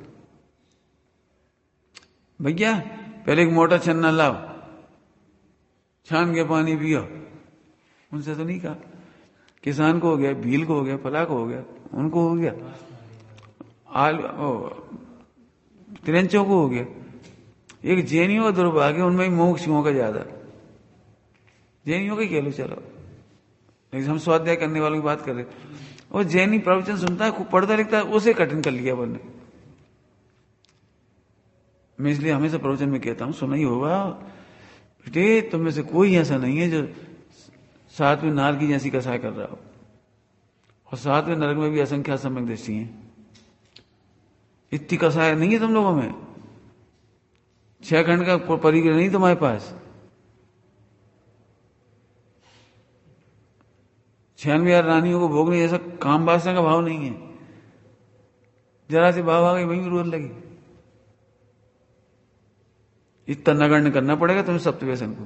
भैया पहले एक मोटा छन्ना लाओ, छान के पानी पियो, उनसे तो नहीं कहा। किसान को हो गया, भील को हो गया, फला को हो गया, उनको हो गया, त्रिंचों को हो गया। एक जैनियों का दुर्भाग्य, उनमें ही मोक्षियों का ज्यादा। जैनियों का कह लो चलो, लेकिन हम स्वाध्याय करने वालों की बात कर रहे। और जैनी प्रवचन सुनता है, खूब पढ़ता लिखता है, उसे कठिन कर लिया बोलने। मैं इसलिए हमेशा प्रवचन में कहता हूं, सुना ही होगा बेटे, तुम में से कोई ऐसा नहीं है जो सातवें नार की जैसी कसाय कर रहा हो। और सातवें नरक में भी असंख्या सम्यक दृष्टि है। इतनी कसाय नहीं है तुम लोगों में। 6 खंड का परिग्रह नहीं तुम्हारे पास। 96,000 रानियों को भोगने जैसा काम वासना का भाव नहीं है। जरा से भाव आ गई वहीं रोज लगी। इतना नगण्य करना पड़ेगा तुम्हें सप्त व्यसन को,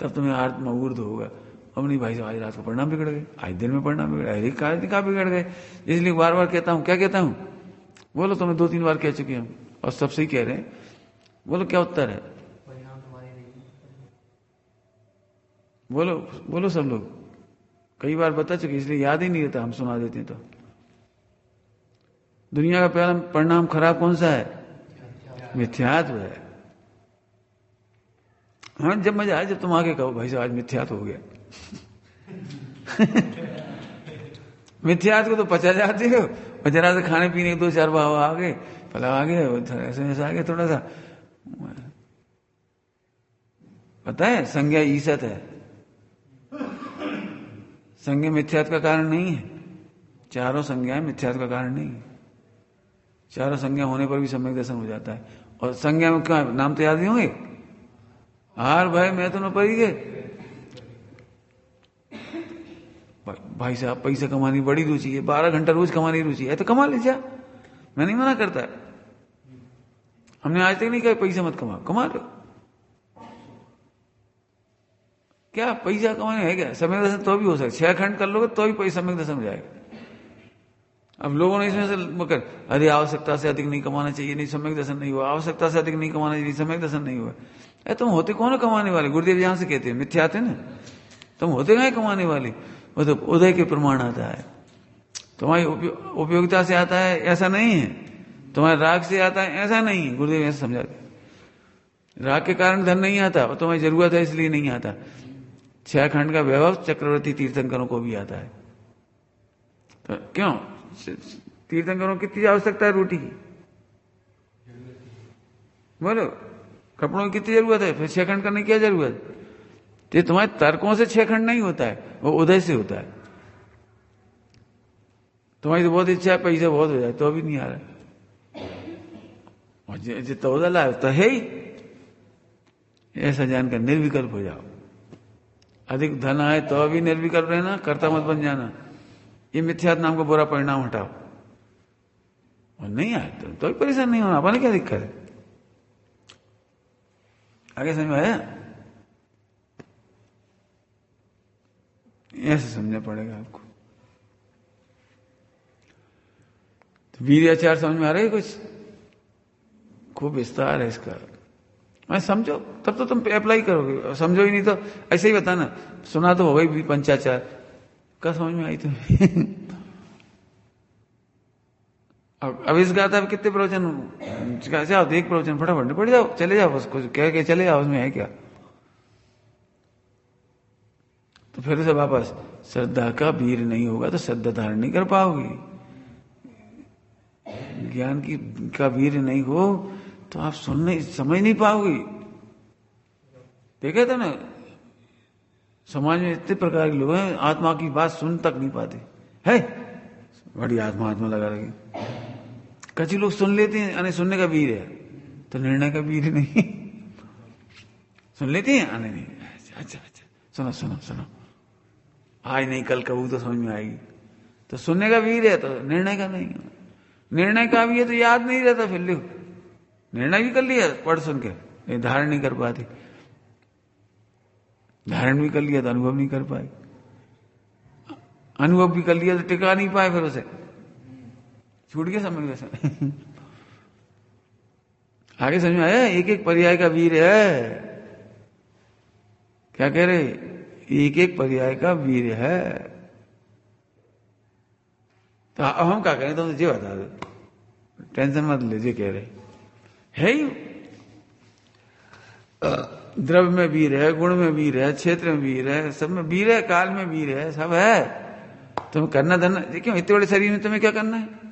तब तुम्हें आत्मा ऊर्ध होगा। अब नहीं भाई साहब, आज रात को पढ़ना बिगड़ गए, आज दिन में पढ़ना बिगड़ गए, कहा बिगड़ गए। इसलिए बार बार कहता हूं, क्या कहता हूं? बोलो, तुम्हें 2-3 बार कह चुके हम और सबसे ही कह रहे हैं। बोलो क्या उत्तर है? बोलो बोलो सब लोग। कई बार बता चुके, इसलिए याद ही नहीं रहता, हम सुना देते हैं तो। दुनिया का पहला परिणाम खराब कौन सा है? मिथ्यात्व है। हाँ, जब मजा आए, जब तुम आगे कहो भाई साहब आज मिथ्यात्व हो गया। मिथ्यात्व को तो पचा जाते हो, और जरा से खाने पीने के 2-4 भाव आ गए, फला आ गए, ऐसे ऐसा आ गया थोड़ा सा। पता है संज्ञा ईसत है, संज्ञा मिथ्यात्व का कारण नहीं है। चारों संज्ञाएं मिथ्यात्व का कारण नहीं है। चारों संज्ञा होने पर भी सम्यक दर्शन हो जाता है। और संज्ञा में क्या नाम तो याद नहीं होंगे? हार भाई मैं तो न पड़ी गए। भाई साहब पैसा कमाने की बड़ी रुचि है, 12 घंटा रोज कमाने की रुचि है तो कमा ले जा, मैं नहीं मना करता। हमने आज तक नहीं कहा पैसा मत कमा, कमा लो। क्या पैसा कमाने है क्या? सम्यक दर्शन तो भी हो सकता है, 6 खंड कर लोगे तो भी पैसा सम्यक दर्शन हो जाएगा। अब लोगों ने इसमें से मकर, अरे आवश्यकता से अधिक नहीं कमाना चाहिए, नहीं सम्यक दर्शन नहीं हुआ, आवश्यकता से अधिक नहीं कमाना चाहिए, सम्यक दर्शन नहीं हुआ। अरे तुम होते कौन हो कमाने वाले? गुरुदेव जहां से कहते हैं मिथ्याते ना, तुम होते कहां कमाने वाले? वो तो उदय के प्रमाण आता है। तुम्हारी उपयोगिता से आता है ऐसा नहीं है, तुम्हारे राग से आता है ऐसा नहीं है। गुरुदेव ऐसा समझाते, राग के कारण धन नहीं आता, और तुम्हारी जरूरत है इसलिए नहीं आता। 6 खंड का वैभव चक्रवर्ती तीर्थंकरों को भी आता है। तो क्यों तीर्थंकरों की कितनी आवश्यकता है रोटी की? बोलो, कपड़ों की कितनी जरूरत है, फिर 6 खंड करने की क्या जरूरत? तो तुम्हारे तर्कों से 6 खंड नहीं होता है, वो उदय से होता है। तुम्हारी तो बहुत इच्छा है पैसा बहुत हो जाए, तो अभी नहीं आ रहा, और जितना उदय लाए तो है ही। ऐसा जानकर निर्विकल्प हो जाओ। अधिक धन आए तो अभी निर्विकल्प रहना, कर्ता मत बन जाना। ये मिथ्यात्व नाम का बुरा परिणाम हटाओ। और नहीं आए तो भी परेशान नहीं होना, अपने क्या दिक्कत है? आगे समझ में आया? ऐसे समझना पड़ेगा आपको। तो वीर्याचार समझ में आ रहा है? कुछ खूब विस्तार है इसका। मैं समझो तब तो तुम अप्लाई करोगे, समझो ही नहीं तो ऐसे ही बताना, सुना तो हो गई पंचाचार का, समझ में आई तुम्हें? अब इस गाथा अब कितने प्रवचन कैसे आओ, एक प्रवचन फटाफट पड़ जाओ, चले जाओ, बस कुछ कह के चले जाओ, उसमें है क्या? तो फिर से वापस, श्रद्धा का वीर नहीं होगा तो श्रद्धा धारण नहीं कर पाओगी। ज्ञान की का वीर नहीं हो तो आप सुनने समझ नहीं पाओगी। देखा था ना, समाज में इतने प्रकार के लोग हैं, आत्मा की बात सुन तक नहीं पाते है, बड़ी आत्मा आत्मा लगा रही। कच्चे लोग सुन लेते हैं, यानी सुनने का वीर है, तो निर्णय का वीर नहीं। सुन लेती हैं? आने नहीं। अच्छा अच्छा अच्छा, सुनो सुनो सुनो, आज नहीं कल कबू तो समझ में आएगी। तो सुनने का वीर है तो निर्णय का नहीं, निर्णय का भी है तो याद नहीं रहता, फिर लिखो। निर्णय भी कर लिया पढ़ सुन के, नहीं धारण नहीं कर पाती, धारण भी कर लिया तो अनुभव नहीं कर पाए, अनुभव भी कर लिया तो टिका नहीं पाए, फिर उसे छूट गया समझ में। आगे समझ में आया? एक एक पर्याय का वीर है। क्या कह रहे? एक एक पर्याय का वीर है। तो अब हम क्या करें? तुम मुझे बता दो, टेंशन मत लीजिए। कह रहे है ही, द्रव्य में वीर है, गुण में वीर है, क्षेत्र में वीर है, सब में वीर है, काल में वीर है, सब है। तुम्हें करना धरना क्यों? इतने बड़े शरीर में तुम्हें क्या करना है?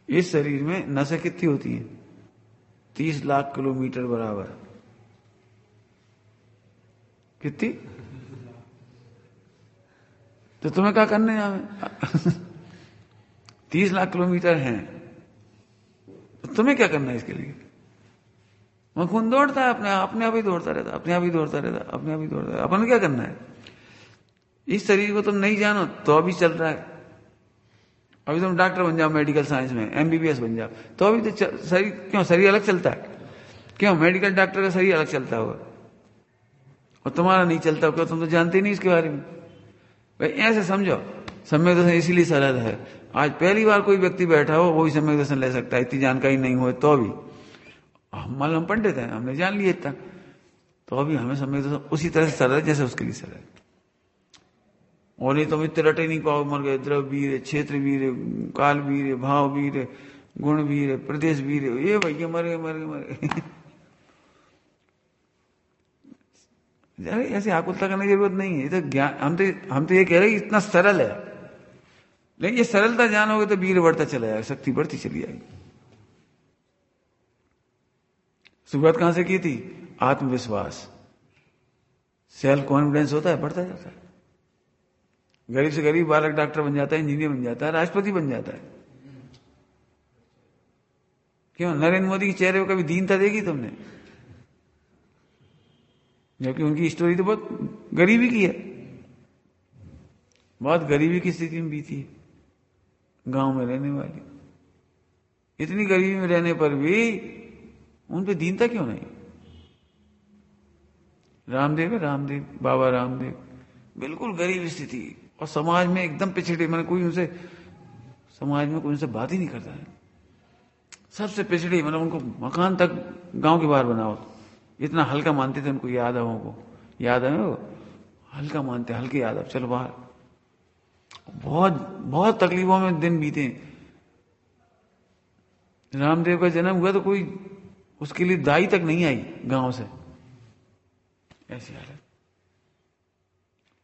इस शरीर में नसें कितनी होती है? 30 लाख किलोमीटर बराबर। कितनी? तो तुम्हें क्या करना है यहां? 30 लाख किलोमीटर हैं, तो तुम्हें क्या करना है इसके लिए? वह खून दौड़ता है अपने आप ही दौड़ता रहता, अपने आप ही दौड़ता रहता, अपने आप ही दौड़ता रहता। अपन क्या करना है? इस शरीर को तुम नहीं जानो तो अभी चल रहा है। अभी तुम डॉक्टर बन जाओ मेडिकल साइंस में, एमबीबीएस बन जाओ, तो अभी तो शरीर क्यों? शरीर अलग चलता है क्यों? मेडिकल डॉक्टर का शरीर अलग चलता होगा और तुम्हारा नहीं चलता हो, क्यों? तुम तो जानते ही नहीं इसके बारे में। भाई ऐसे समझो, सम्यक दर्शन इसीलिए सरल है। आज पहली बार कोई व्यक्ति बैठा हो वो भी सम्यक दर्शन ले सकता है, इतनी जानकारी नहीं हो तो भी। हम पंडित हैं, हमने जान लिया इतना, तो अभी हमें सम्यक दर्शन उसी तरह से सरल है जैसे उसके लिए सरल है। और नहीं तुम इतने रटे नहीं पाओ, मर गए। द्रव्य वीर है, क्षेत्र वीर है, काल वीर है, भाव वीर है, गुण वीर है, प्रदेश वीर है, ये भैया मरे मरे मरे। ऐसे आकुलता करने की जरूरत नहीं है। ये तो ज्ञान, हम तो ये कह रहे हैं इतना सरल है, लेकिन ये सरलता जानोगे तो वीर बढ़ता चला जाएगा, शक्ति बढ़ती चली जाएगी। शुरुआत कहां से की थी? आत्मविश्वास, सेल्फ कॉन्फिडेंस होता है, बढ़ता जाता है। गरीब से गरीब बालक डॉक्टर बन जाता है, इंजीनियर बन जाता है, राष्ट्रपति बन जाता है। क्यों? नरेंद्र मोदी के चेहरे पर कभी दीनता देखी तुमने? जबकि उनकी स्टोरी तो बहुत गरीबी की है, बहुत गरीबी की स्थिति में बीती है, गांव में रहने वाली। इतनी गरीबी में रहने पर भी उन पे दीनता क्यों नहीं? रामदेव है, रामदेव, बाबा रामदेव, बिल्कुल गरीब स्थिति और समाज में एकदम पिछड़े। मैंने कोई उनसे, समाज में कोई उनसे बात ही नहीं करता है, सबसे पिछड़े। मतलब उनको मकान तक गांव के बाहर बनाओ, इतना हल्का मानते थे उनको, यादवों को। याद है वो हल्का मानते, हल्के यादव, चलो बाहर। बहुत बहुत तकलीफों में दिन बीते। रामदेव का जन्म हुआ तो कोई उसके लिए दाई तक नहीं आई गांव से, ऐसी हालत।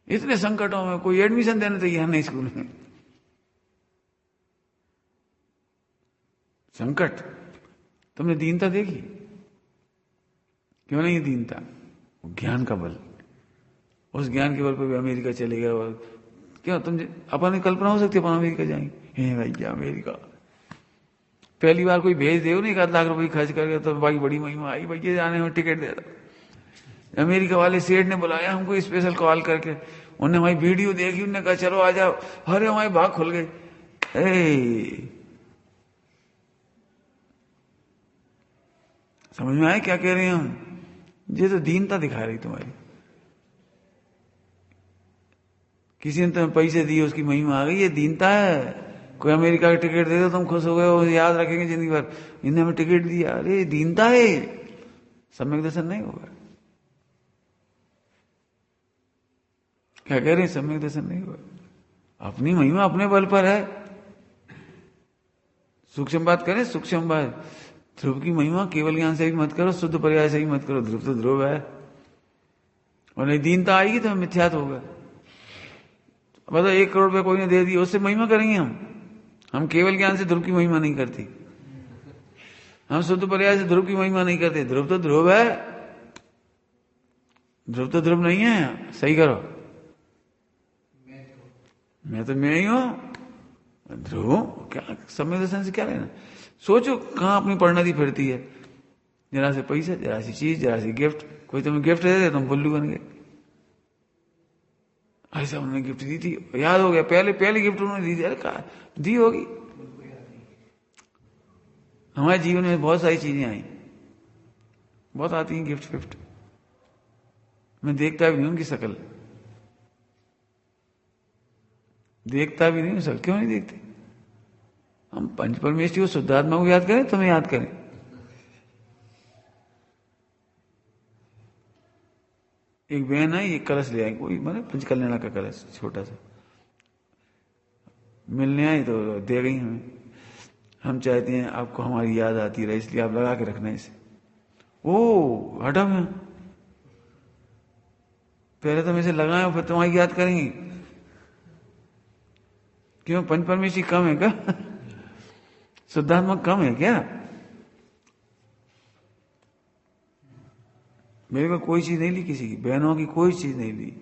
इतने संकटों में कोई एडमिशन देने तैयार नहीं स्कूल में। संकट। तुमने दीनता देखी? क्यों नहीं दीनता? ज्ञान का बल, उस ज्ञान के बल पर भी अमेरिका चले गए। और क्यों? तुम अपन कल्पना हो सकती है अपन अमेरिका जाएंगे? हे भैया अमेरिका, पहली बार कोई भेज दे नहीं, 1 लाख रुपए खर्च करके, तो भाई बड़ी महिमा आई, भैया जाने में टिकट दे दो। अमेरिका वाले सेठ ने बुलाया हमको स्पेशल कॉल करके, उन्होंने हमारी वीडियो देखी, उन्होंने कहा चलो आ जाओ। अरे हमारे भाग खुल गए। समझ में आए क्या कह रहे हैं हम? ये तो दीनता दिखा रही तुम्हारी। किसी ने तुम्हें पैसे दिए, उसकी महिमा आ गई, ये दीनता है। कोई अमेरिका का टिकट दे दो, तुम खुश हो गए, वो याद रखेंगे जिंदगी भर, इन्हें हमें टिकट दिया। अरे दीनता है, सम्यक दर्शन नहीं होगा। क्या कह रहे हैं? सम्यक दर्शन नहीं होगा। अपनी महिमा अपने बल पर है। सूक्ष्म बात करें, सूक्ष्म बात। ध्रुव की महिमा केवल ज्ञान से भी मत करो, शुद्ध पर्याय से भी मत करो। ध्रुव तो ध्रुव है, और नहीं दीनता आएगी तो मिथ्यात होगा। बताओ 1 करोड़ रुपए कोई ने दे दिया, उससे महिमा करेंगे हम केवल ज्ञान से ध्रुव की महिमा नहीं करती, हम शुद्ध पर्याय से ध्रुव की महिमा नहीं करते। ध्रुव तो ध्रुव है, ध्रुव तो ध्रुव नहीं है। सही करो, मैं तो मैं ही हूं। ध्रुव क्या? सम्यक दर्शन से क्या लेना? सोचो कहां अपनी परिणति फिरती है। जरा से पैसा, जरा सी चीज, जरा सी गिफ्ट, कोई तुम्हें गिफ्ट दे दे तुम बुल्लू बन गए। ऐसा उन्होंने गिफ्ट दी थी, याद हो गया, पहले गिफ्ट उन्होंने दी थी, अरे कहा दी होगी। हमारे जीवन में बहुत सारी चीजें आई, बहुत आती हैं गिफ्ट विफ्ट, मैं देखता भी नहीं उनकी शक्ल, देखता भी नहीं शक्ल, क्यों नहीं देखते? हम पंच परमेष्ठी को, शुद्धात्मा को याद करें, तुम्हें याद करें। एक बहन आई, एक कलश ले आई, कोई माने पंचकल्याण का कलश छोटा सा, मिलने आई तो दे गई हमें। हम चाहते हैं आपको हमारी याद आती रहे, इसलिए आप लगा के रखना इसे। ओ हटा मैं, पहले तो हम इसे लगाए फिर तुम्हारी याद करेंगे। क्यों पंच परमेष्ठी कम है क्या? शुद्धात्मा कम है क्या? मेरे को कोई चीज नहीं ली, किसी की बहनों की कोई चीज नहीं ली,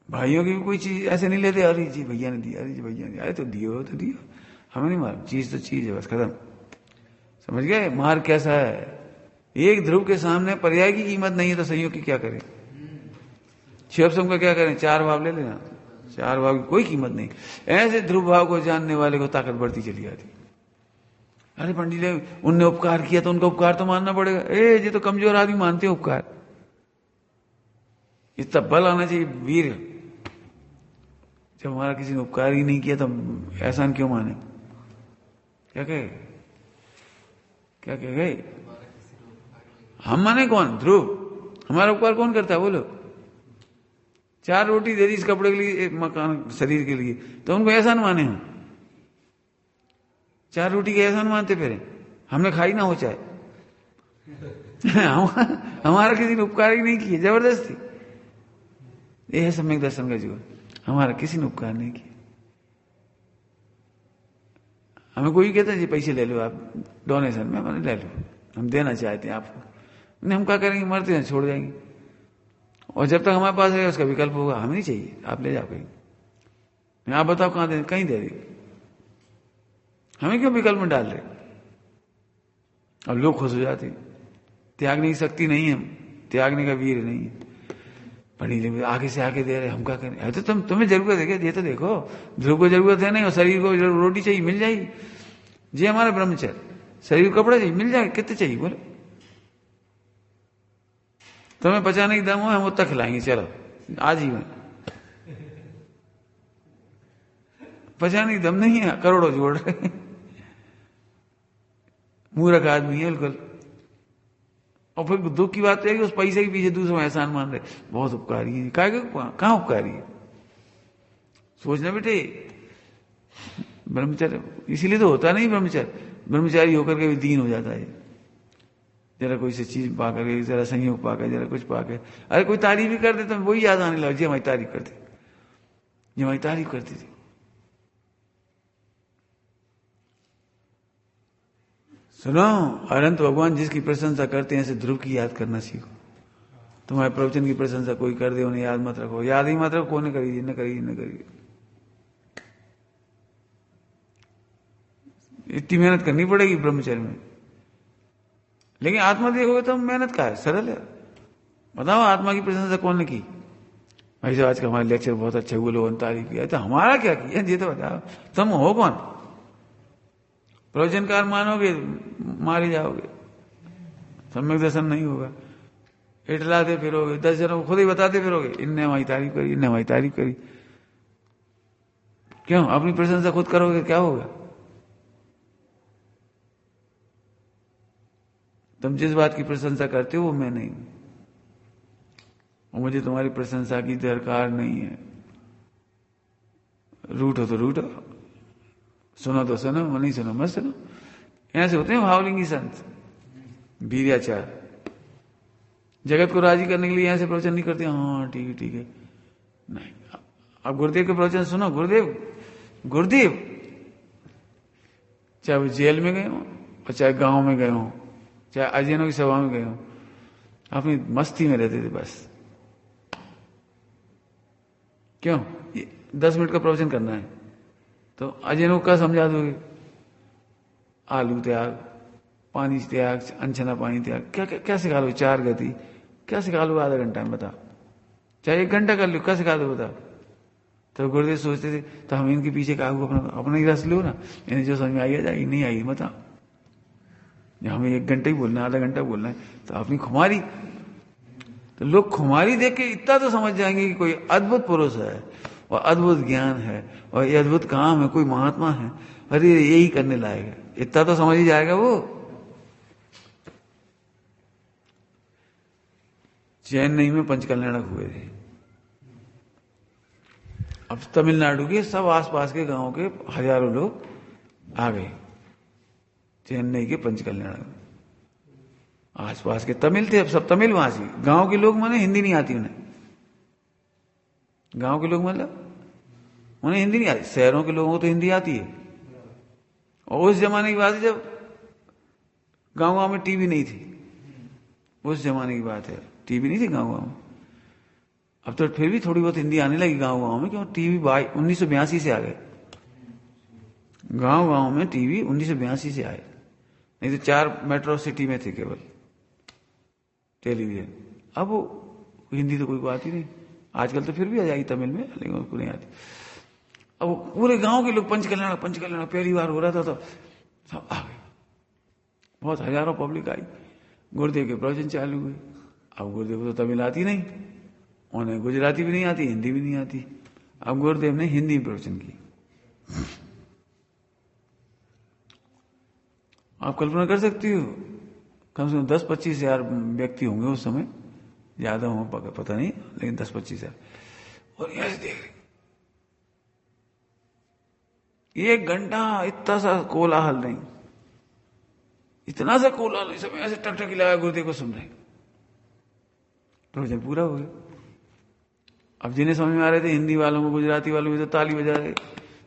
भाइयों की भी कोई चीज ऐसे नहीं लेते, अरे जी भैया ने दिया, अरे जी भैया ने, अरे तो दियो तो दियो, हमें नहीं मालूम, चीज तो चीज है, बस खत्म। समझ गए मार कैसा है? एक ध्रुव के सामने पर्याय की कीमत नहीं है तो संयोग की क्या करें? शिव सम का क्या करें? चार भाव ले लेना, चार भाव की कोई कीमत नहीं। ऐसे ध्रुव भाव को जानने वाले को ताकत बढ़ती चली जाती। अरे पंडित जी उनने उपकार किया तो उनका उपकार तो मानना पड़ेगा। ये तो कमजोर आदमी मानते हो उपकार, इतना बल आना चाहिए वीर। जब हमारा किसी ने उपकार ही नहीं किया तो एहसान क्यों माने? क्या कहे, क्या कह गए? हम माने कौन? ध्रुव। हमारा उपकार कौन करता है बोलो? चार रोटी दे दी इस कपड़े के लिए, एक मकान शरीर के लिए, तो उनको एहसान माने हम? चार रोटी के एहसान मानते फिर? हमने खाई ना हो चाहे। हमारा किसी ने उपकार ही नहीं किया, जबरदस्ती। यह है सम्यक दर्शन का जीवन। हमारा किसी ने उपकार नहीं किया। हमें कोई कहता है जी पैसे ले लो आप डोनेशन में, मैंने ले लो, हम देना चाहते हैं आपको। नहीं, हम क्या करेंगे? मरते हैं, छोड़ जाएंगे। और जब तक हमारे पास है उसका विकल्प होगा, हमें नहीं चाहिए, आप ले जाओ कहीं। आप बताओ कहां दे, कहीं दे दी, हमें क्यों विकल्प में डाल रहे? अब लोग खुश हो जाते। त्यागने की शक्ति नहीं है, त्यागने का वीर नहीं है। पंडित आगे से आके दे रहे, हम क्या करें? तो तुम्हें जरूरत है क्या? ये तो देखो, ध्रुव को जरूरत है नहीं, और शरीर को रोटी चाहिए, मिल जाएगी। जी हमारा ब्रह्मचर्य, शरीर को कपड़ा चाहिए, मिल जाएगा। कितने चाहिए बोले? तुम्हें बचाने की दम हो, हम उतना खिलाएंगे, चलो आज ही में। बचाने की दम नहीं है, करोड़ों जोड़ रहे। मूर्ख आदमी है बिल्कुल। और फिर दुख की बात है कि उस पैसे के पीछे दूसरों एहसान मान रहे, बहुत उपकारी है। कहां उपकारी है? सोचना बेटे, ब्रह्मचर्य इसीलिए तो होता नहीं ब्रह्मचर्य। ब्रह्मचारी होकर के भी दीन हो जाता है। जरा कोई से चीज पाकर, जरा संयोग पाकर, जरा कुछ पाकर, अरे कोई तारीफ भी कर दे तो वही याद आने लगा, जी हमारी तारीफ करती, जी हमारी तारीफ करती थी। सुनो, अनंत भगवान जिसकी प्रशंसा करते हैं ऐसे ध्रुव की याद करना सीखो। तुम्हारे प्रवचन की प्रशंसा कोई कर दे, उन्हें याद मत रखो, याद ही मत रखो, कौन करी न करी न करी। इतनी मेहनत करनी पड़ेगी ब्रह्मचर्य में। लेकिन आत्मा देखोगे तो मेहनत का है, सरल है। बताओ आत्मा की प्रशंसा कौन ने की? भाई साहब आज का हमारे लेक्चर बहुत अच्छे हुए, लोगों ने तारीफ किया, तो हमारा क्या किया ये तो बताओ। तुम हो कौन? प्रवचनकार मानोगे मारे जाओगे, सम्यक दर्शन नहीं होगा। इटलाते फिरोगे, 10 जनों को खुद ही बताते फिरोगे, इनने हमारी तारीफ करी, इनने हमारी तारीफ करी। क्यों? अपनी प्रशंसा खुद करोगे क्या होगा? तुम जिस बात की प्रशंसा करते हो वो मैं नहीं हूं, और मुझे तुम्हारी प्रशंसा की दरकार नहीं है। रूठो तो रूठो, सुनो तो सुनो, नहीं सुनो मत सुनो। ऐसे होते हैं भावलिंगी संत, वीर्याचार। जगत को राजी करने के लिए ऐसे प्रवचन नहीं करते, हाँ ठीक है ठीक है। नहीं, अब गुरुदेव के प्रवचन सुनो। गुरुदेव चाहे वो जेल में गए हो, और चाहे गांव में गए हो, चाहे अजैनों की सभा में गए हो, अपनी मस्ती में रहते थे बस। क्यों? 10 मिनट का प्रवचन करना है, तो अजय को क्या समझा दोगे? आलू त्याग, पानी त्याग, अनछना पानी त्याग, क्या क्या, क्या सिखा लो? 4 गति क्या सिखा लो आधा घंटा में? बता, चाहे 1 घंटा कर लो, क्या सिखा दो बता? तो गुरुदेव सोचते थे तो हम इनके पीछे कागू अपना अपना ही रस लो ना, इन्हें जो समझ में आई जाएगी, नहीं आई बता। हमें 1 घंटा ही बोलना है, आधा घंटा बोलना है, तो अपनी खुमारी, तो लोग खुमारी देख के इतना तो समझ जाएंगे कि कोई अद्भुत पुरुष है और अद्भुत ज्ञान है और ये अद्भुत काम है, कोई महात्मा है, अरे यही करने लायक है, इतना तो समझ ही जाएगा वो। चेन्नई में पंचकल्याणक हुए थे। अब तमिलनाडु के सब आसपास के गांव के हजारों लोग आ गए चेन्नई के पंचकल्याणक। आसपास के तमिल थे, अब सब तमिल भाषी। गांव के लोग माने हिंदी नहीं आती उन्हें, गांव के लोग मतलब उन्हें हिंदी नहीं आती, शहरों के लोगों को तो हिंदी आती है। और उस जमाने की बात है जब गांव गांव में टीवी नहीं थी, उस जमाने की बात है, टीवी नहीं थी गांव गांव में। अब तो फिर भी थोड़ी बहुत हिंदी आने लगी गांव गांव में, क्यों? टीवी 1982 से आ गए गांव गांव में, टीवी 1982 से आए, नहीं तो 4 मेट्रो सिटी में थे केवल टेलीविजन। अब वो हिंदी तो कोई को आती नहीं, आजकल तो फिर भी आ जाएगी तमिल में, लेकिन उसको नहीं आती। अब पूरे गांव के लोग पंचकल्याण पंचकल्याण पहली बार हो रहा था तो सब आ गए, बहुत हजारों पब्लिक आई। गुरुदेव के प्रवचन चालू हुए। अब गुरुदेव को तो तमिल आती नहीं, उन्हें गुजराती भी नहीं आती, हिंदी भी नहीं आती। अब गुरुदेव ने हिंदी में प्रवचन की। आप कल्पना कर सकती हो, कम से कम 10-25 हजार व्यक्ति होंगे उस समय, ज्यादा हो पता नहीं, लेकिन 10-25 हजार। और ऐसे देख रहे 1 घंटा इतना सा कोलाहल नहीं, इतना सा कोलाहल, सब ऐसे टकटकी लगा गुरुदेव को सुन रहे। प्रवचन पूरा हो गया। अब जिन्हें समझ में आ रहे थे हिंदी वालों को, गुजराती वालों को तो ताली बजा रहे,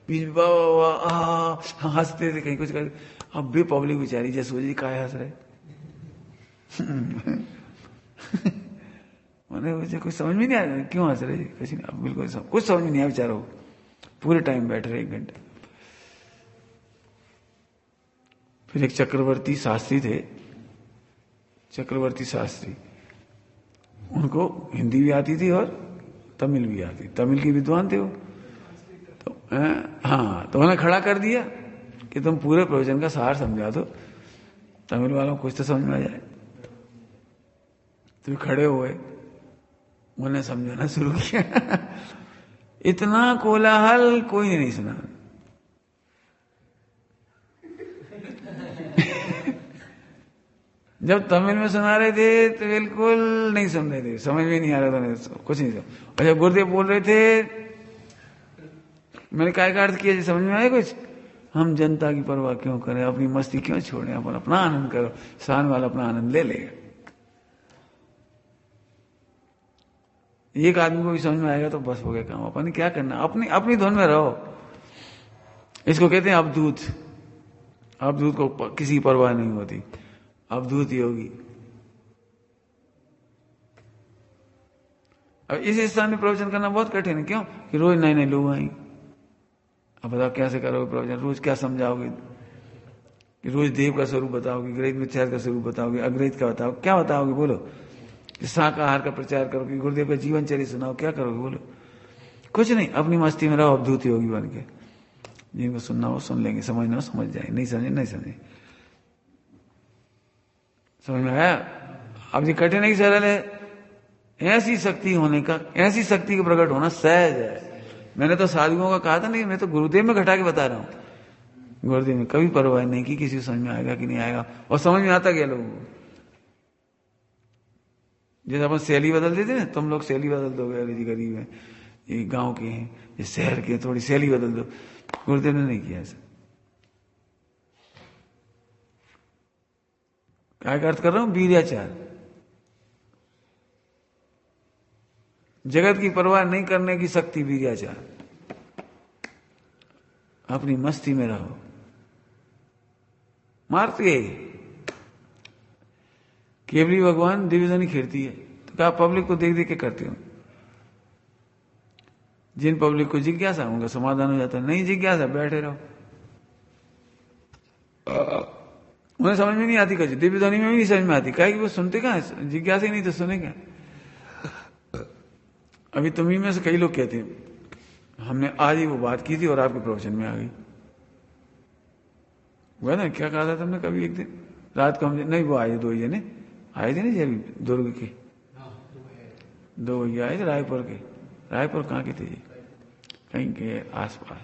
बीच में वाह वाह हंसते थे, कहीं कुछ कर। अब भी पब्लिक बेचारी जैसे सोची काय हंस रहे मुझे कुछ समझ में नहीं आया क्यों हंस रहे कुछ नहीं, अब बिल्कुल कुछ समझ में नहीं आया बेचारों को। पूरे टाइम बैठ रहे 1 घंटे। फिर एक चक्रवर्ती शास्त्री थे, चक्रवर्ती शास्त्री, उनको हिंदी भी आती थी और तमिल भी आती, तमिल के विद्वान थे वो। तो हाँ, तो उन्हें खड़ा कर दिया कि तुम पूरे प्रवचन का सार समझा दो, तमिल वालों को कुछ तो समझ में आ जाए। तो खड़े हुए, उन्हें समझाना शुरू किया। इतना कोलाहल कोई ने नहीं सुना। जब तमिल में सुना रहे थे तो बिल्कुल नहीं सुन रहे थे, समझ में नहीं आ रहा था, कुछ नहीं समझ। और जब गुरुदेव बोल रहे थे, मैंने काय का अर्थ किया, समझ में आया कुछ? हम जनता की परवाह क्यों करें, अपनी मस्ती क्यों छोड़ें, अपन अपना आनंद करो, सामने वाला अपना आनंद ले लेगा। एक आदमी को भी समझ में आएगा तो बस हो गया काम। अपन क्या करना, अपनी अपनी धुन में रहो। इसको कहते हैं अवधूत। अवधूत को किसी परवाह नहीं होती, अवधूत योगी। अब इस स्थान में प्रवचन करना बहुत कठिन है, क्यों? कि रोज नए नए लोग आएंगे। अब बताओ कैसे करोगे प्रवचन, रोज क्या समझाओगे? कि रोज देव का स्वरूप बताओगे, ग्रहित मिथ्यात्व का स्वरूप बताओगे, अग्रहित का बताओ, क्या बताओगे बोलो? कि शाकाहार का प्रचार करोगे, गुरुदेव का जीवन चरित्र सुनाओ, क्या करोगे बोलो? कुछ नहीं, अपनी मस्ती में रहो, अवधूत योगी बन के। जिनको सुनना हो सुन लेंगे, समझना हो समझ जाए, नहीं समझे नहीं समझे। समझ में आया? अब ये कठिन नहीं सरल है। ऐसी शक्ति होने का, ऐसी शक्ति का प्रकट होना सहज है। मैंने तो साधुओं का कहा था, नहीं मैं तो गुरुदेव में घटा के बता रहा हूं। गुरुदेव में कभी परवाह नहीं की किसी को समझ में आएगा कि नहीं आएगा, और समझ में आता गया लोगों को। जैसे अपन शैली बदल देते ना, तुम लोग शैली बदल दोगे, अरे जी गरीब है, ये गांव के हैं, ये शहर के, थोड़ी शैली बदल दो। गुरुदेव ने नहीं किया ऐसा। क्या अर्थ कर रहा हूं? वीर्याचार। जगत की परवाह नहीं करने की शक्ति वीर्याचार। अपनी मस्ती में रहो। मारते केवली भगवान दिव्यधनी खिड़ती है, तो क्या पब्लिक को देख देख के करते हो? जिन पब्लिक को जिज्ञासा उनका समाधान हो जाता है, नहीं जिज्ञासा बैठे रहो। उन्हें समझ में नहीं आती कभी, दिव्य ध्वनि में भी नहीं समझ में आती, क्या कि वो सुनते कहाँ है, जिज्ञासा ही नहीं तो सुने क्या। अभी तुम्ही में से कई लोग कहते हैं हमने आज ही वो बात की थी और आपके प्रवचन में आ गई। वो ना क्या कहा था तुमने कभी एक दिन रात को, हम नहीं वो आए 2 जने आए थे ना जी, अभी दुर्ग के 2 भैया आए थे रायपुर के। रायपुर कहाँ के थे जी, कहीं के आसपास।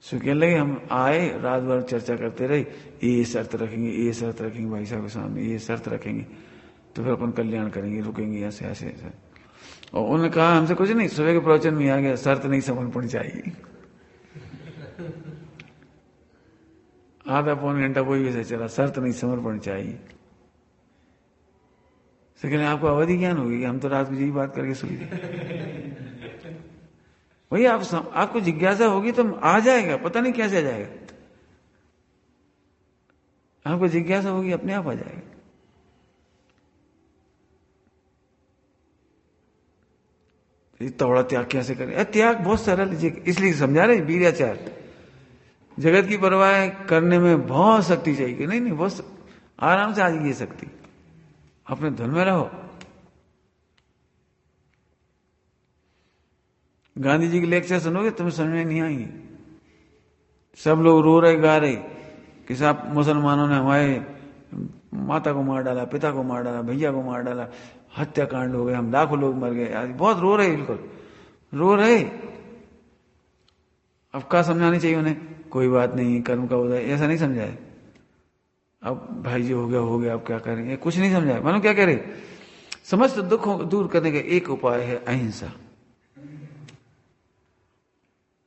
सुखेल लगे, हम आए रात भर चर्चा करते रहे, ये शर्त रखेंगे, ये शर्त रखेंगे भाई साहब के सामने, ये शर्त रखेंगे तो फिर अपन कल्याण करेंगे, रुकेंगे ऐसे ऐसे ऐसे। और उन्होंने कहा हमसे कुछ नहीं, सुबह के प्रवचन में आ गया शर्त नहीं समझ पड़नी चाहिए। आधा पौन घंटा वही वैसे चला, शर्त नहीं समझ पड़नी चाहिए। कहने आपको अवधि ज्ञान होगी, हम तो रात को यही बात करके सुन गए। वही आपको जिज्ञासा होगी तो आ जाएगा, पता नहीं कैसे आ जाएगा। आपको जिज्ञासा होगी अपने आप आ जाएगा। इतना बड़ा त्याग कैसे करें, त्याग बहुत सरल, इसलिए समझा रहे वीर्याचार। जगत की परवाह करने में बहुत शक्ति चाहिए, नहीं नहीं बहुत आराम से आ जाएगी शक्ति, अपने धुन में रहो। गांधी जी के लेक्चर सुनोगे तुम्हें समझ में नहीं आएंगे। सब लोग रो रहे गा रहे कि साहब मुसलमानों ने हमारे माता को मार डाला, पिता को मार डाला, भैया को मार डाला, हत्याकांड हो गए, हम लाखों लोग मर गए, आज बहुत रो रहे, बिल्कुल रो रहे। अब क्या समझानी चाहिए उन्हें, कोई बात नहीं कर्म का उदय, ऐसा नहीं समझाए। अब भाई जी हो गया अब क्या करेंगे, कुछ नहीं समझाए। मानो क्या कह रहे, समस्त दुखों को दूर करने का एक उपाय है अहिंसा।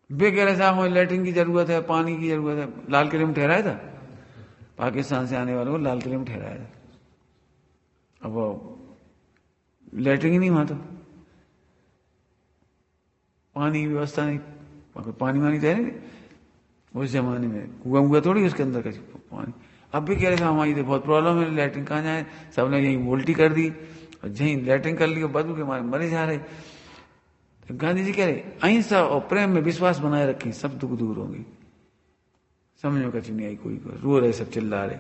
वे कह रहे साहब लैट्रिन की जरूरत है, पानी की जरूरत है, लाल किले में ठहराया था, पाकिस्तान से आने वालों को लाल किले में ठहराया था। अब वो लैट्रिन ही नहीं वहां, तो पानी की व्यवस्था नहीं, पानी वानी तो है नहीं उस जमाने में, कुआ थोड़ी उसके अंदर का पानी। अब भी कह रहे थे हमारी तो बहुत प्रॉब्लम है, लैट्रिन कहाँ जाए, सबने यही उल्टी कर दी और यही लैट्रिन कर ली, बदबू के मारे मरे जा रहे। तो गांधी जी कह रहे अहिंसा और प्रेम में विश्वास बनाए रखें, सब दुख दूर होंगे। समझ में कच्ची नहीं आई, कोई रो रहे, सब चिल्ला रहे।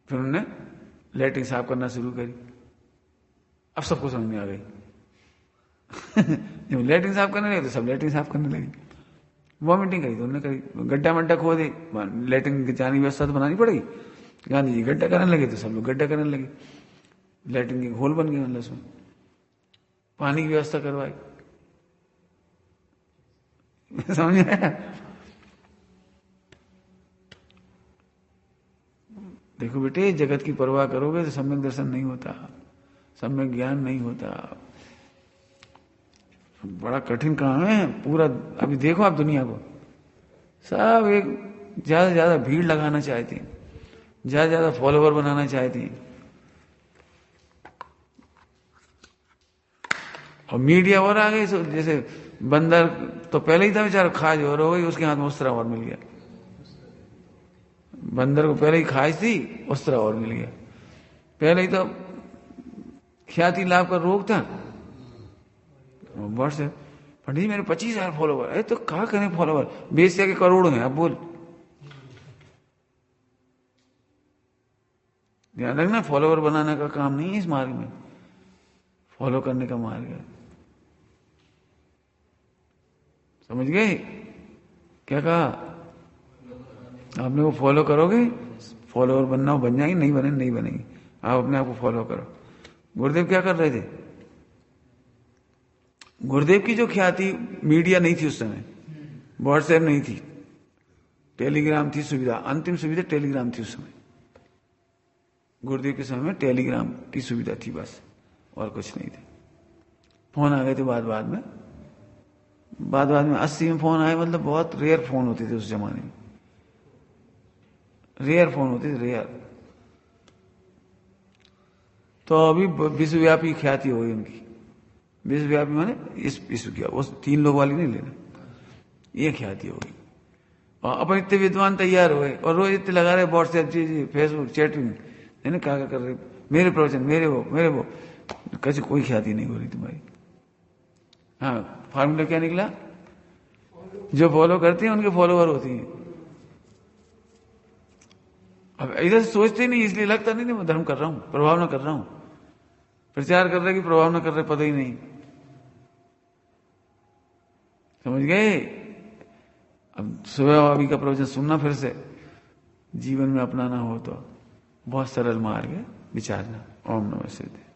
फिर उन्होंने लैट्रिन साफ करना शुरू करी, अब सबको समझ में आ गई। जब लैट्रिन साफ करने लगे तो सब लैट्रिन साफ करने लगे। वॉमिटिंग करी तो उन्होंने करी, गड्ढा मड्ढा खो दे, लैट्रिन की जाने की व्यवस्था तो बनानी पड़ेगी। गांधी जी गड्ढा करने लगे तो सब लोग गड्ढा करने लगे, लैट्रिन के होल बन गए, मतलब उसमें पानी की व्यवस्था करवाई। समझ में आया? देखो बेटे, जगत की परवाह करोगे तो सम्यक दर्शन नहीं होता, सम्यक ज्ञान नहीं होता, बड़ा कठिन काम है पूरा। अभी देखो आप दुनिया को, सब एक ज्यादा से ज्यादा भीड़ लगाना चाहते हैं, ज्यादा से ज्यादा फॉलोवर बनाना चाहते हैं, और मीडिया और आ गई। जैसे बंदर तो पहले ही था बेचारा, खाज और हो गई, उसके हाथ में उस तरह और मिल गया। बंदर को पहले ही खाज थी, उस तरह और मिल गया। पहले ही तो ख्याति लाभ का रोग था। व्हाट्सएप, पंडित जी मेरे 25,000 फॉलोवर है, तो क्या करें फॉलोवर, बेच के करोड़ हैं। अब बोल, ध्यान रखना, फॉलोवर बनाने का काम नहीं है इस मार्ग में, फॉलो करने का मार्ग है। समझ गए क्या कहा आपने? वो फॉलो करोगे, फॉलोवर बनना हो बन जाएंगे, नहीं बने नहीं बनेंगे। आप अपने आप को फॉलो करो। गुरुदेव क्या कर रहे थे? गुरुदेव की जो ख्याति, मीडिया नहीं थी उस समय, व्हाट्सएप नहीं थी, टेलीग्राम थी सुविधा, अंतिम सुविधा टेलीग्राम थी उस समय। गुरुदेव के समय में टेलीग्राम की सुविधा थी बस, और कुछ नहीं थे। फोन आ गए थे बाद में 80 में फोन आए, मतलब बहुत रेयर फोन होते थे उस जमाने में, रेयर फोन होते थे, रेयर। तो अभी विश्वव्यापी ख्याति हो गई उनकी। विश्वव्यापी माने इस विश्व की, उस 3 लोग वाली नहीं लेना, ये ख्याति हो गई। और अपन इतने विद्वान तैयार हो गए और रोज इतने लगा रहे व्हाट्सएप, जी फेसबुक चैटिंग, है ना, क्या कर रहे, मेरे प्रवचन, मेरे वो कैसे, कोई ख्याति नहीं हो रही तुम्हारी। हाँ, फार्मूला क्या निकला? जो फॉलो करती हैं उनके फॉलोवर होती हैं। अब इधर से सोचते ही नहीं, इसलिए लगता नहीं मैं धर्म कर रहा हूं, प्रभाव ना कर रहा हूं। प्रचार कर रहे कि प्रभाव ना कर रहे, पता ही नहीं। समझ गए? अब सुबह भाभी का प्रवचन सुनना, फिर से जीवन में अपनाना हो तो बहुत सरल मार्ग है विचारना। ओम नमः शिवाय।